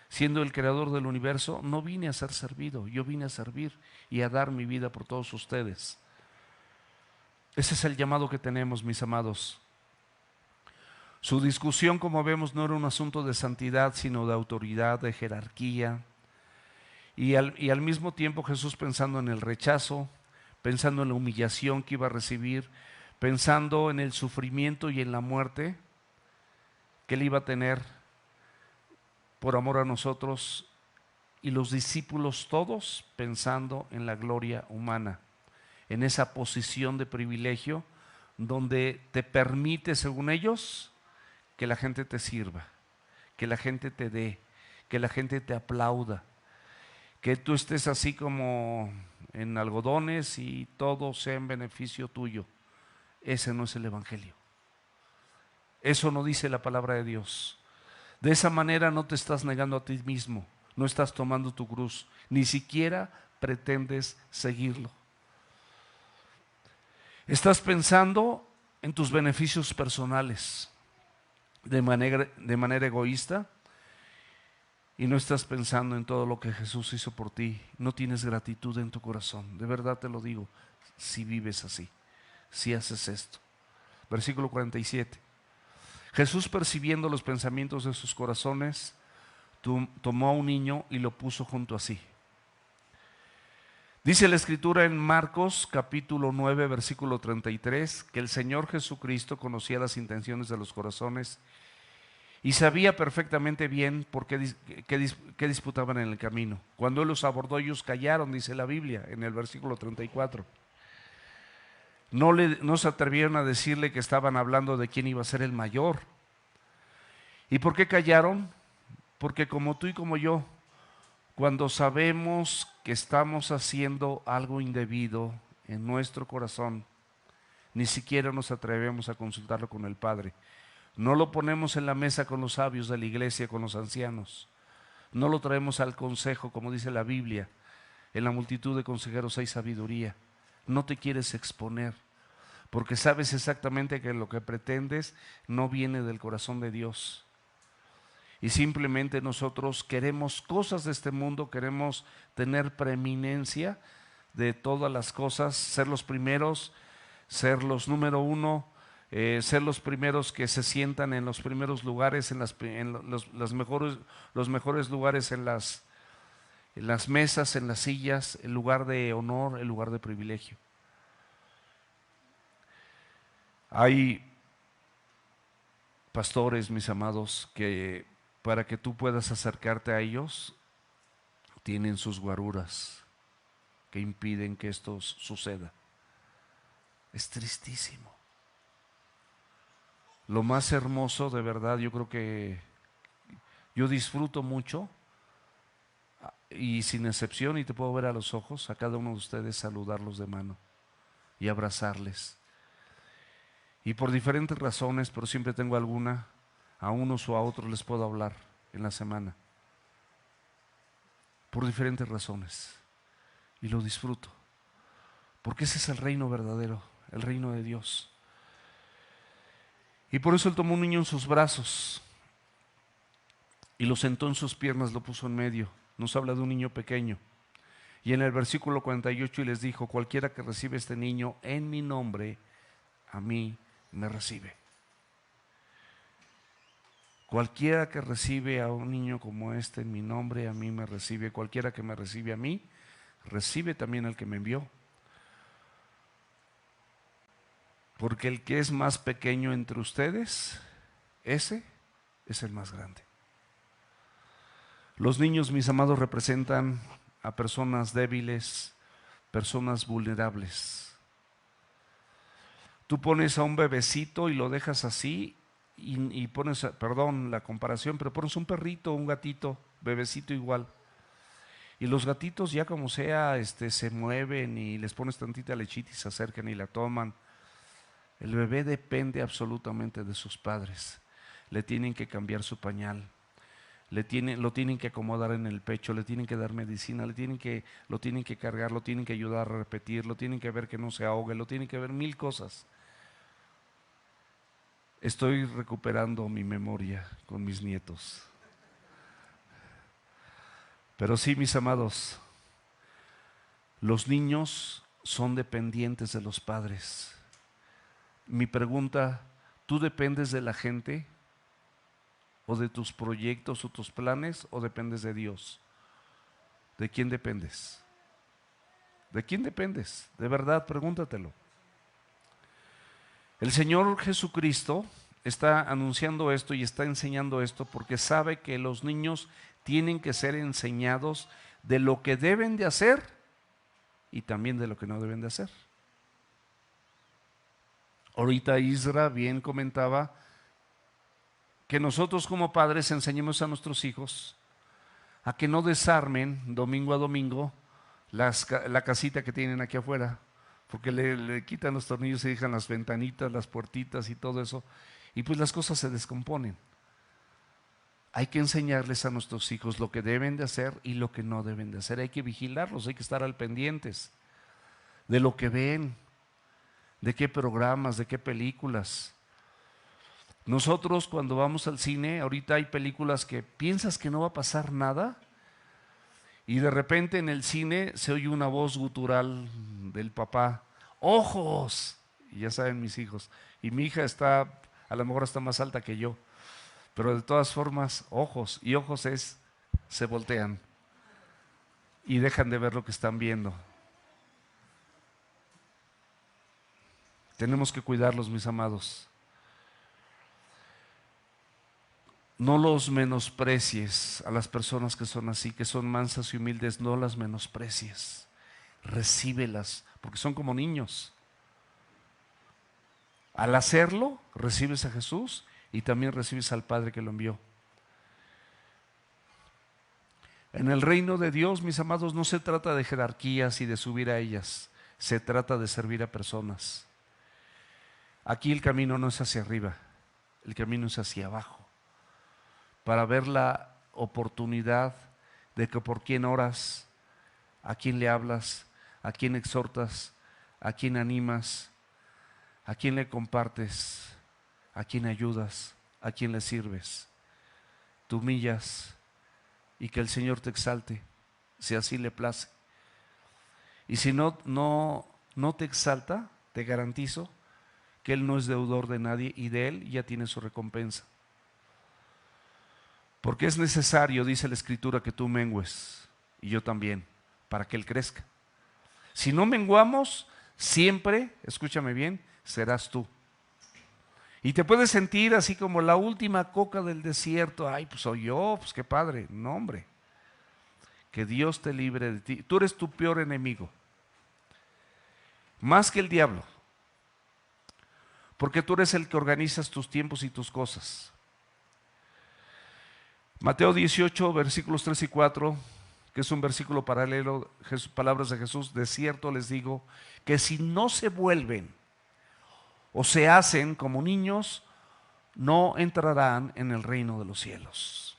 siendo el creador del universo, no vine a ser servido, yo vine a servir y a dar mi vida por todos ustedes. Ese es el llamado que tenemos, mis amados. Su discusión, como vemos, no era un asunto de santidad, sino de autoridad, de jerarquía. Y al mismo tiempo Jesús, pensando en el rechazo, pensando en la humillación que iba a recibir, pensando en el sufrimiento y en la muerte que él iba a tener por amor a nosotros, y los discípulos todos pensando en la gloria humana, en esa posición de privilegio donde te permite, según ellos, que la gente te sirva, que la gente te dé, que la gente te aplauda, que tú estés así como en algodones y todo sea en beneficio tuyo. Ese no es el Evangelio. Eso no dice la palabra de Dios. De esa manera no te estás negando a ti mismo, no estás tomando tu cruz, ni siquiera pretendes seguirlo. Estás pensando en tus beneficios personales de manera egoísta, y no estás pensando en todo lo que Jesús hizo por ti, no tienes gratitud en tu corazón. De verdad te lo digo, si vives así, si haces esto. Versículo 47. Jesús, percibiendo los pensamientos de sus corazones, tomó a un niño y lo puso junto a sí. Dice la Escritura en Marcos capítulo 9 versículo 33 que el Señor Jesucristo conocía las intenciones de los corazones y sabía perfectamente bien por qué disputaban en el camino. Cuando Él los abordó, ellos callaron, dice la Biblia en el versículo 34. No se atrevieron a decirle que estaban hablando de quién iba a ser el mayor. ¿Y por qué callaron? Porque como tú y como yo, cuando sabemos que estamos haciendo algo indebido en nuestro corazón, ni siquiera nos atrevemos a consultarlo con el Padre. No lo ponemos en la mesa con los sabios de la iglesia, con los ancianos. No lo traemos al consejo, como dice la Biblia. En la multitud de consejeros hay sabiduría. No te quieres exponer, porque sabes exactamente que lo que pretendes no viene del corazón de Dios. Y simplemente nosotros queremos cosas de este mundo, queremos tener preeminencia de todas las cosas, ser los primeros, ser los número uno, ser los primeros que se sientan en los primeros lugares, en los mejores lugares, en las mesas, en las sillas, el lugar de honor, el lugar de privilegio. Hay pastores, mis amados, que para que tú puedas acercarte a ellos, tienen sus guaruras que impiden que esto suceda. Es tristísimo. Lo más hermoso, de verdad, yo creo que yo disfruto mucho y sin excepción, y te puedo ver a los ojos, a cada uno de ustedes saludarlos de mano y abrazarles. Y por diferentes razones, pero siempre tengo alguna, a unos o a otros les puedo hablar en la semana. Por diferentes razones. Y lo disfruto. Porque ese es el reino verdadero, el reino de Dios. Y por eso Él tomó un niño en sus brazos y lo sentó en sus piernas, lo puso en medio. Nos habla de un niño pequeño. Y en el versículo 48 y les dijo: cualquiera que recibe este niño en mi nombre, a mí me recibe. Cualquiera que recibe a un niño como este en mi nombre, a mí me recibe. Cualquiera que me recibe a mí, recibe también al que me envió. Porque el que es más pequeño entre ustedes, ese es el más grande. Los niños, mis amados, representan a personas débiles, personas vulnerables. Tú pones a un bebecito y lo dejas así y pones, perdón la comparación, pero pones un perrito, un gatito, bebecito igual. Y los gatitos ya como sea, se mueven y les pones tantita lechita y se acercan y la toman. El bebé depende absolutamente de sus padres. Le tienen que cambiar su pañal, lo tienen que acomodar en el pecho, le tienen que dar medicina, lo tienen que cargar, lo tienen que ayudar a repetir, lo tienen que ver que no se ahogue, lo tienen que ver mil cosas. Estoy recuperando mi memoria con mis nietos. Pero sí, mis amados, los niños son dependientes de los padres. Mi pregunta: ¿tú dependes de la gente o de tus proyectos o tus planes, o dependes de Dios? ¿De quién dependes? ¿De quién dependes? De verdad, pregúntatelo. El Señor Jesucristo está anunciando esto y está enseñando esto porque sabe que los niños tienen que ser enseñados de lo que deben de hacer y también de lo que no deben de hacer. Ahorita Isra bien comentaba que nosotros como padres enseñemos a nuestros hijos a que no desarmen domingo a domingo la casita que tienen aquí afuera, porque le quitan los tornillos y dejan las ventanitas, las puertitas y todo eso, y pues las cosas se descomponen. Hay que enseñarles a nuestros hijos lo que deben de hacer y lo que no deben de hacer. Hay que vigilarlos, hay que estar al pendientes de lo que ven, de qué programas, de qué películas. Nosotros cuando vamos al cine, ahorita hay películas que piensas que no va a pasar nada y de repente en el cine se oye una voz gutural del papá, ¡ojos! Y ya saben mis hijos. Y mi hija está, a lo mejor está más alta que yo, pero de todas formas, ojos. Y ojos es, se voltean y dejan de ver lo que están viendo. Tenemos que cuidarlos, mis amados. No los menosprecies a las personas que son así, que son mansas y humildes, no las menosprecies. Recíbelas, porque son como niños. Al hacerlo, recibes a Jesús y también recibes al Padre que lo envió. En el reino de Dios, mis amados, no se trata de jerarquías y de subir a ellas, se trata de servir a personas. Aquí el camino no es hacia arriba, el camino es hacia abajo, para ver la oportunidad de que por quién oras, a quién le hablas, a quién exhortas, a quién animas, a quién le compartes, a quién ayudas, a quién le sirves. Te humillas y que el Señor te exalte, si así le place. Y si no te exalta, te garantizo que Él no es deudor de nadie y de Él ya tiene su recompensa. Porque es necesario, dice la Escritura, que tú mengues y yo también, para que Él crezca. Si no menguamos, siempre, escúchame bien, serás tú. Y te puedes sentir así como la última coca del desierto. Ay, pues soy yo, pues qué padre. No, hombre. Que Dios te libre de ti. Tú eres tu peor enemigo. Más que el diablo. Porque tú eres el que organizas tus tiempos y tus cosas. Mateo 18, versículos 3 y 4, que es un versículo paralelo, palabras de Jesús: de cierto les digo que si no se vuelven o se hacen como niños, no entrarán en el reino de los cielos.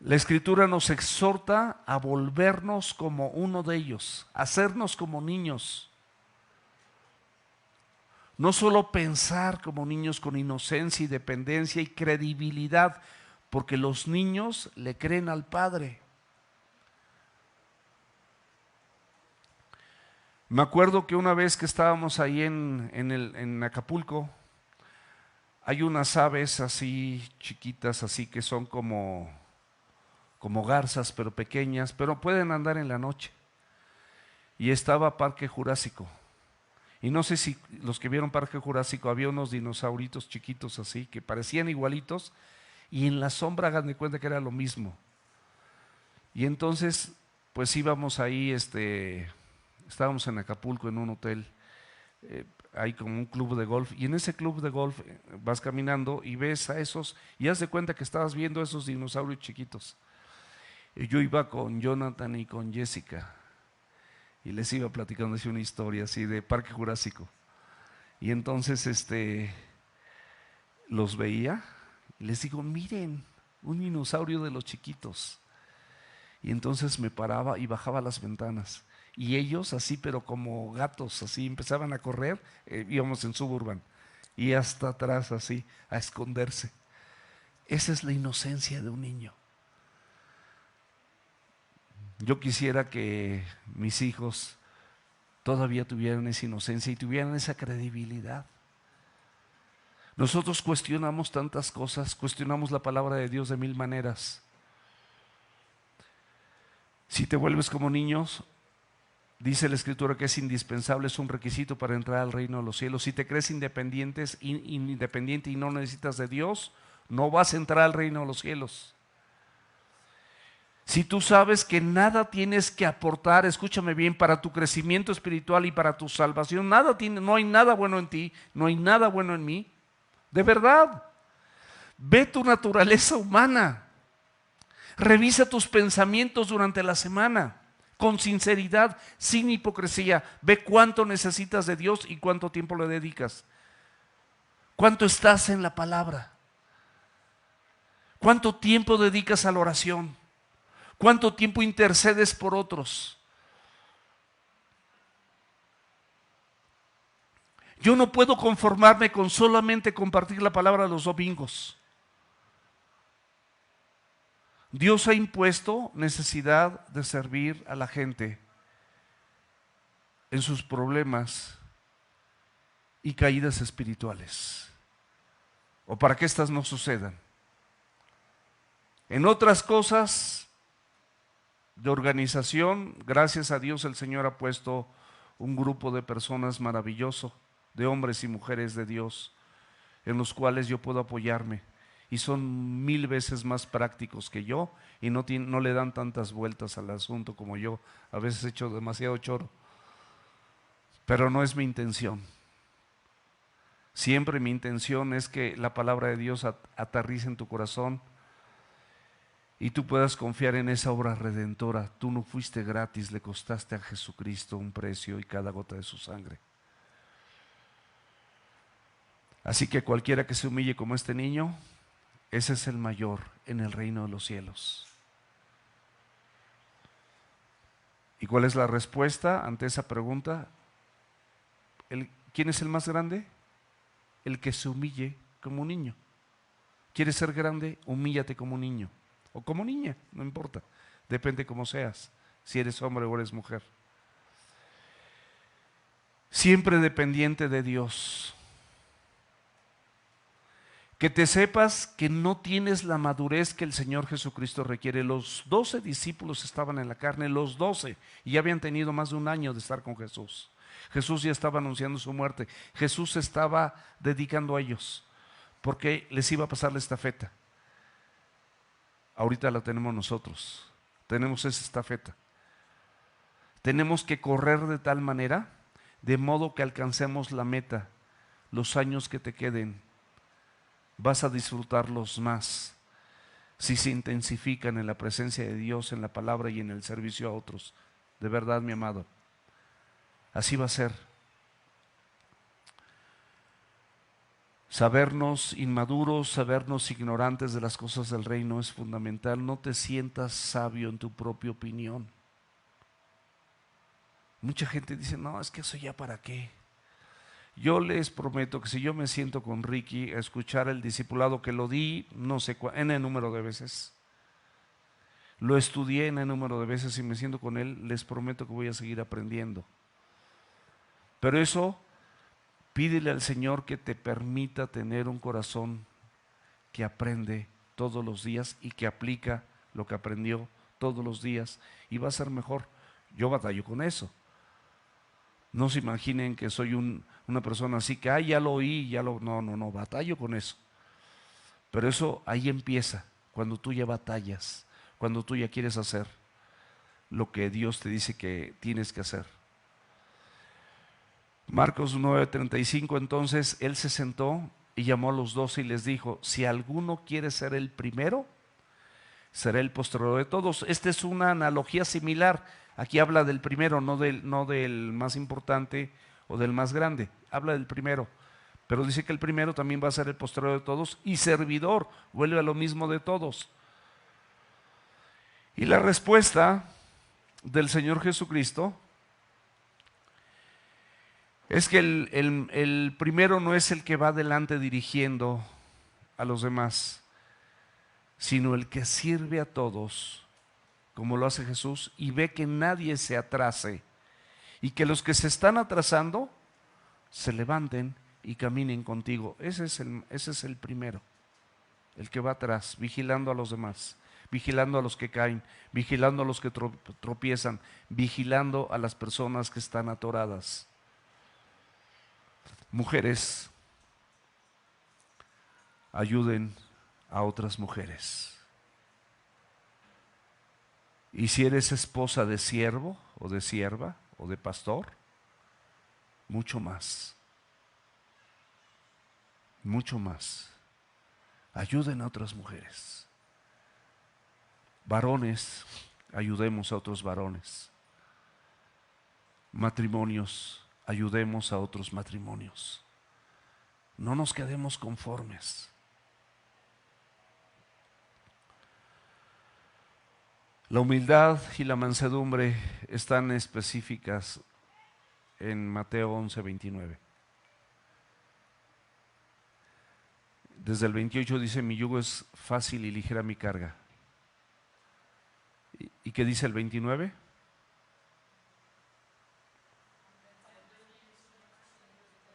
La Escritura nos exhorta a volvernos como uno de ellos, a hacernos como niños. No solo pensar como niños con inocencia y dependencia y credibilidad, porque los niños le creen al Padre. Me acuerdo que una vez que estábamos ahí en Acapulco, hay unas aves así chiquitas, así que son como garzas, pero pequeñas, pero pueden andar en la noche. Y estaba Parque Jurásico. Y no sé si los que vieron Parque Jurásico, había unos dinosauritos chiquitos así, que parecían igualitos, y en la sombra hagan de cuenta que era lo mismo. Y entonces, pues íbamos ahí, estábamos en Acapulco en un hotel, hay como un club de golf, y en ese club de golf vas caminando y ves a esos, y haz de cuenta que estabas viendo a esos dinosaurios chiquitos. Y yo iba con Jonathan y con Jessica, y les iba platicando así una historia así de Parque Jurásico. Y entonces los veía y les digo: miren, un dinosaurio de los chiquitos. Y entonces me paraba y bajaba las ventanas. Y ellos así, pero como gatos, así empezaban a correr, íbamos en Suburban, y hasta atrás así, a esconderse. Esa es la inocencia de un niño. Yo quisiera que mis hijos todavía tuvieran esa inocencia y tuvieran esa credibilidad. Nosotros cuestionamos tantas cosas, cuestionamos la palabra de Dios de mil maneras. Si te vuelves como niños, dice la Escritura que es indispensable, es un requisito para entrar al reino de los cielos. Si te crees independiente y no necesitas de Dios, no vas a entrar al reino de los cielos. Si tú sabes que nada tienes que aportar, escúchame bien, para tu crecimiento espiritual y para tu salvación, no hay nada bueno en ti, no hay nada bueno en mí, de verdad, ve tu naturaleza humana, revisa tus pensamientos durante la semana, con sinceridad, sin hipocresía, ve cuánto necesitas de Dios y cuánto tiempo le dedicas, cuánto estás en la palabra, cuánto tiempo dedicas a la oración, cuánto tiempo intercedes por otros. Yo no puedo conformarme con solamente compartir la palabra los domingos. Dios ha impuesto necesidad de servir a la gente en sus problemas y caídas espirituales, o para que éstas no sucedan. En otras cosas de organización, gracias a Dios el Señor ha puesto un grupo de personas maravilloso, de hombres y mujeres de Dios, en los cuales yo puedo apoyarme, y son 1000 veces más prácticos que yo, y no le dan tantas vueltas al asunto como yo. A veces he hecho demasiado choro, pero no es mi intención. Siempre mi intención es que la palabra de Dios aterrice en tu corazón y tú puedas confiar en esa obra redentora. Tú no fuiste gratis, le costaste a Jesucristo un precio y cada gota de su sangre. Así que cualquiera que se humille como este niño, ese es el mayor en el reino de los cielos. ¿Y cuál es la respuesta ante esa pregunta? ¿Quién es el más grande? El que se humille como un niño. ¿Quieres ser grande? Humíllate como un niño. O como niña, no importa. Depende cómo seas, si eres hombre o eres mujer. Siempre dependiente de Dios. Que te sepas que no tienes la madurez que el Señor Jesucristo requiere. Los 12 discípulos estaban en la carne, los 12, y ya habían tenido más de un año de estar con Jesús. Jesús ya estaba anunciando su muerte. Jesús se estaba dedicando a ellos, porque les iba a pasar la estafeta. Ahorita la tenemos nosotros. Tenemos esa estafeta. Tenemos que correr de tal manera, de modo que alcancemos la meta. Los años que te queden, vas a disfrutarlos más si se intensifican en la presencia de Dios, en la palabra y en el servicio a otros. De verdad, mi amado, así va a ser. Sabernos inmaduros, sabernos ignorantes de las cosas del reino es fundamental. No te sientas sabio en tu propia opinión. Mucha gente dice, no, es que eso ya para qué. Yo les prometo que si yo me siento con Ricky a escuchar el discipulado que lo di, no sé en el número de veces, lo estudié en el número de veces y me siento con él, les prometo que voy a seguir aprendiendo. Pero eso, pídele al Señor que te permita tener un corazón que aprende todos los días y que aplica lo que aprendió todos los días y va a ser mejor. Yo batallo con eso. No se imaginen que soy una persona así que, ya lo oí, no, batallo con eso. Pero eso ahí empieza, cuando tú ya batallas, cuando tú ya quieres hacer lo que Dios te dice que tienes que hacer. Marcos 9:35, entonces él se sentó y llamó a los 12 y les dijo, si alguno quiere ser el primero, será el postrero de todos. Esta es una analogía similar. Aquí habla del primero, no del más importante o del más grande. Habla del primero. Pero dice que el primero también va a ser el postrero de todos y servidor. Vuelve a lo mismo de todos. Y la respuesta del Señor Jesucristo es que el primero no es el que va adelante dirigiendo a los demás, sino el que sirve a todos, como lo hace Jesús, y ve que nadie se atrase, y que los que se están atrasando se levanten y caminen contigo. Ese es el primero, el que va atrás, vigilando a los demás, vigilando a los que caen, vigilando a los que tropiezan, vigilando a las personas que están atoradas. Mujeres, ayuden a otras mujeres. Y si eres esposa de siervo o de sierva o de pastor, mucho más. Mucho más. Ayuden a otras mujeres. Varones, ayudemos a otros varones. Matrimonios, ayudemos a otros matrimonios. No nos quedemos conformes. La humildad y la mansedumbre están específicas en Mateo 11:29. Desde el 28 dice, mi yugo es fácil y ligera mi carga. ¿Y qué dice el 29?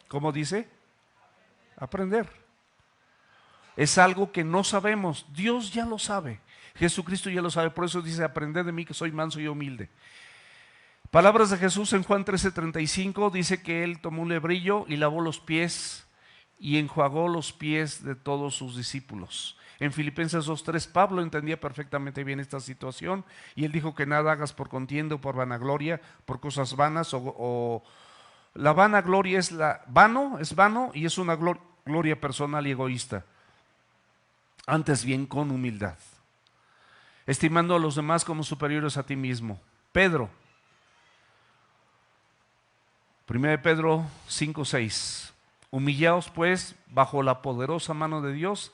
¿Cómo dice? Aprender. Es algo que no sabemos, Dios ya lo sabe, Jesucristo ya lo sabe, por eso dice, aprended de mí que soy manso y humilde. Palabras de Jesús en Juan 13:35, dice que Él tomó un lebrillo y lavó los pies y enjuagó los pies de todos sus discípulos. En Filipenses 2:3, Pablo entendía perfectamente bien esta situación y él dijo que nada hagas por contienda o por vanagloria, por cosas vanas o la vanagloria es vano y es una gloria personal y egoísta. Antes bien con humildad, estimando a los demás como superiores a ti mismo. Pedro, 1 Pedro 5:6, humillaos pues bajo la poderosa mano de Dios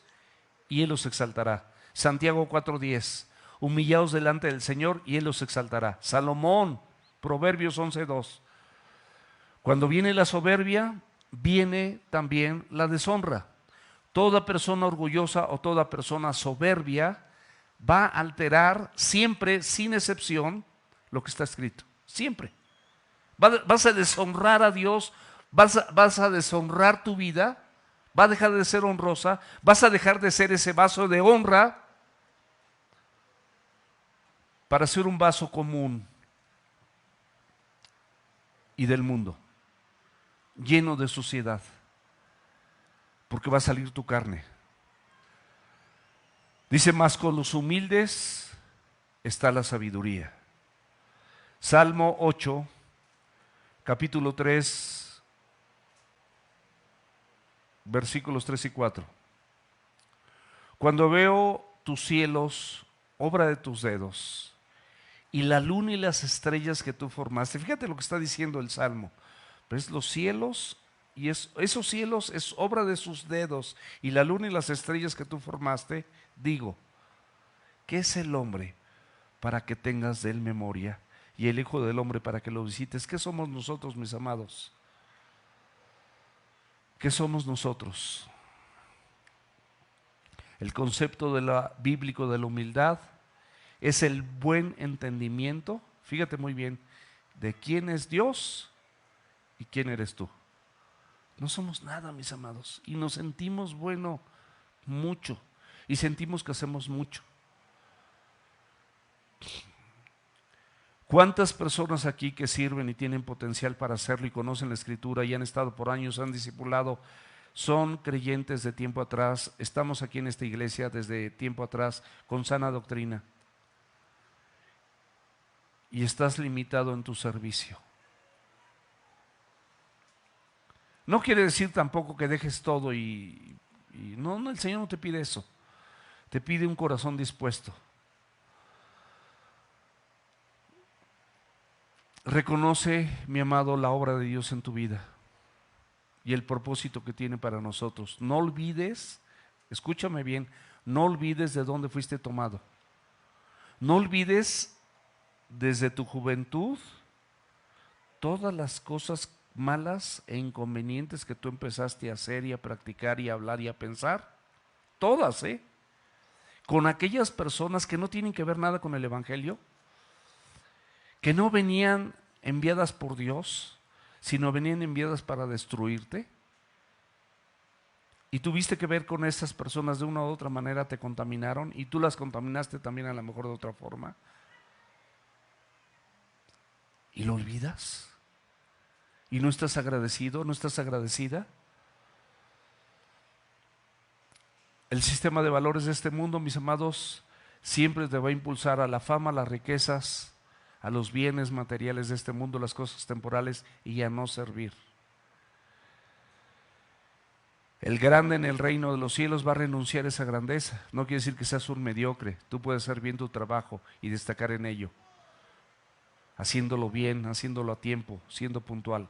y Él os exaltará. Santiago 4:10, humillaos delante del Señor y Él os exaltará. Salomón, Proverbios 11:2, cuando viene la soberbia, viene también la deshonra. Toda persona orgullosa o toda persona soberbia va a alterar siempre, sin excepción, lo que está escrito. Siempre. Vas a deshonrar a Dios, vas a deshonrar tu vida, va a dejar de ser honrosa, vas a dejar de ser ese vaso de honra para ser un vaso común y del mundo, lleno de suciedad, porque va a salir tu carne. Dice, más con los humildes está la sabiduría. Salmo 8, capítulo 3, versículos 3 y 4. Cuando veo tus cielos, obra de tus dedos, y la luna y las estrellas que tú formaste, fíjate lo que está diciendo el Salmo, ¿ves? Los cielos, y esos cielos es obra de sus dedos, y la luna y las estrellas que tú formaste, digo, ¿qué es el hombre para que tengas de él memoria? Y el Hijo del Hombre para que lo visites. ¿Qué somos nosotros, mis amados? ¿Qué somos nosotros? El concepto bíblico de la humildad es el buen entendimiento, fíjate muy bien, de quién es Dios y quién eres tú. No somos nada, mis amados, y nos sentimos mucho, y sentimos que hacemos mucho. ¿Cuántas personas aquí que sirven y tienen potencial para hacerlo y conocen la Escritura y han estado por años, han discipulado, son creyentes de tiempo atrás? Estamos aquí en esta iglesia desde tiempo atrás con sana doctrina. Y estás limitado en tu servicio. No quiere decir tampoco que dejes todo no, el Señor no te pide eso. Te pide un corazón dispuesto. Reconoce, mi amado, la obra de Dios en tu vida y el propósito que tiene para nosotros. No olvides, escúchame bien, no olvides de dónde fuiste tomado. No olvides desde tu juventud todas las cosas malas e inconvenientes que tú empezaste a hacer y a practicar y a hablar y a pensar. Todas, con aquellas personas que no tienen que ver nada con el Evangelio, que no venían enviadas por Dios, sino venían enviadas para destruirte. Y tuviste que ver con esas personas de una u otra manera, te contaminaron y tú las contaminaste también a lo mejor de otra forma. ¿Y lo olvidas? ¿Y no estás agradecido? ¿No estás agradecida? El sistema de valores de este mundo, mis amados, siempre te va a impulsar a la fama, a las riquezas, a los bienes materiales de este mundo, las cosas temporales, y a no servir. El grande en el reino de los cielos va a renunciar a esa grandeza. No quiere decir que seas un mediocre. Tú puedes hacer bien tu trabajo y destacar en ello, haciéndolo bien, haciéndolo a tiempo, siendo puntual.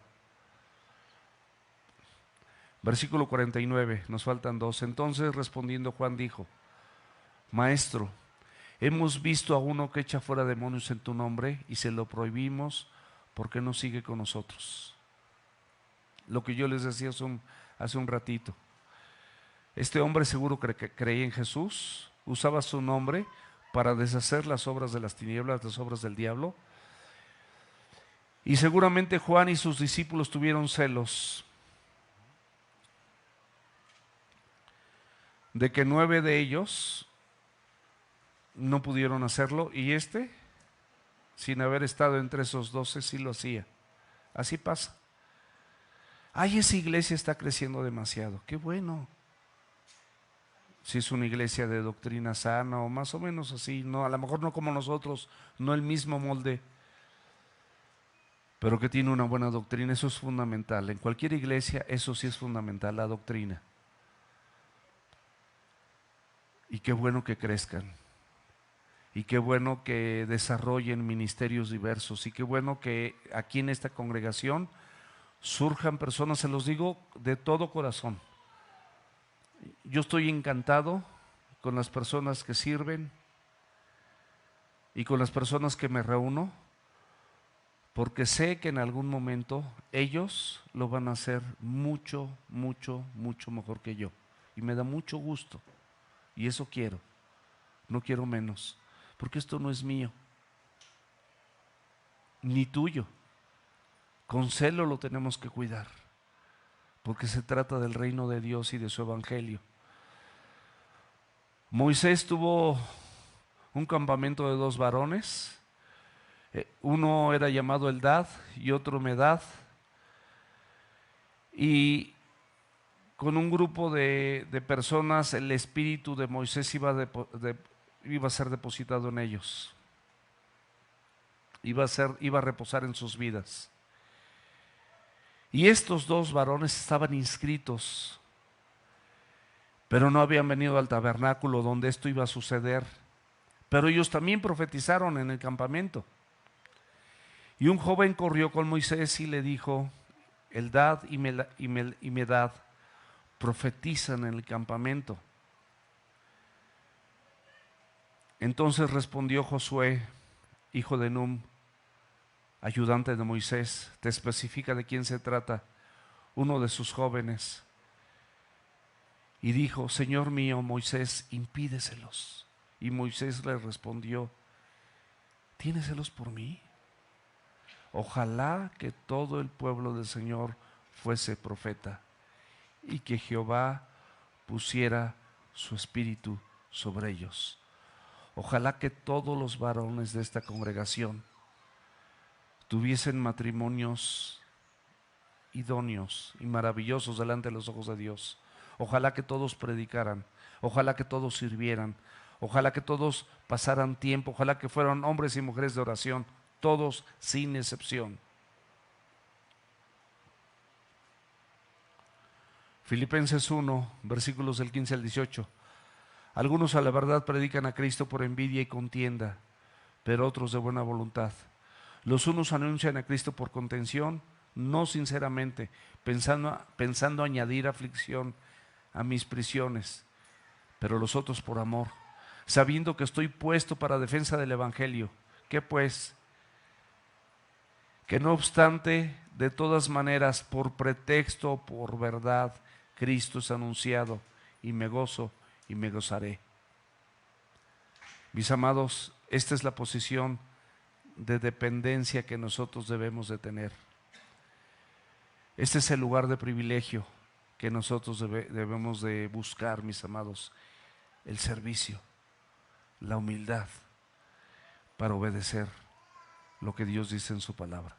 Versículo 49, nos faltan dos. Entonces respondiendo Juan dijo, Maestro, hemos visto a uno que echa fuera demonios en tu nombre y se lo prohibimos porque no sigue con nosotros. Lo que yo les decía hace un ratito. Este hombre seguro que creía en Jesús, usaba su nombre para deshacer las obras de las tinieblas, las obras del diablo. Y seguramente Juan y sus discípulos tuvieron celos de que 9 de ellos no pudieron hacerlo y sin haber estado entre esos 12, sí lo hacía. Así pasa. Ay, esa iglesia está creciendo demasiado. Qué bueno. Si es una iglesia de doctrina sana o más o menos así, no, a lo mejor no como nosotros, no el mismo molde, pero que tiene una buena doctrina, eso es fundamental. En cualquier iglesia eso sí es fundamental, la doctrina. Y qué bueno que crezcan. Y qué bueno que desarrollen ministerios diversos. Y qué bueno que aquí en esta congregación surjan personas, se los digo de todo corazón. Yo estoy encantado con las personas que sirven y con las personas que me reúno, porque sé que en algún momento ellos lo van a hacer mucho, mucho, mucho mejor que yo. Y me da mucho gusto. Y eso quiero. No quiero menos. Porque esto no es mío. Ni tuyo. Con celo lo tenemos que cuidar. Porque se trata del reino de Dios y de su evangelio. Moisés tuvo un campamento de 2 varones. Uno era llamado Eldad y otro Medad. Y con un grupo de personas el espíritu de Moisés iba a ser depositado en ellos. Iba a reposar en sus vidas. Y estos 2 varones estaban inscritos, pero no habían venido al tabernáculo donde esto iba a suceder. Pero ellos también profetizaron en el campamento. Y un joven corrió con Moisés y le dijo: Eldad y Medad profetizan en el campamento. Entonces respondió Josué, hijo de Num, ayudante de Moisés, te especifica de quién se trata, uno de sus jóvenes, y dijo: Señor mío Moisés, impídeselos. Y Moisés le respondió: ¿tienes celos por mí? Ojalá que todo el pueblo del Señor fuese profeta y que Jehová pusiera su espíritu sobre ellos. Ojalá que todos los varones de esta congregación tuviesen matrimonios idóneos y maravillosos delante de los ojos de Dios. Ojalá que todos predicaran, ojalá que todos sirvieran, ojalá que todos pasaran tiempo, ojalá que fueran hombres y mujeres de oración, todos sin excepción. Filipenses 1, versículos del 15 al 18. Algunos a la verdad predican a Cristo por envidia y contienda, pero otros de buena voluntad. Los unos anuncian a Cristo por contención, no sinceramente, pensando añadir aflicción a mis prisiones, pero los otros por amor, sabiendo que estoy puesto para defensa del evangelio. ¿Qué pues? Que no obstante, de todas maneras, por pretexto o por verdad, Cristo es anunciado, y me gozo y me gozaré. Mis amados, esta es la posición de dependencia que nosotros debemos de tener. Este es el lugar de privilegio que nosotros debemos de buscar, mis amados. El servicio, la humildad para obedecer lo que Dios dice en su palabra.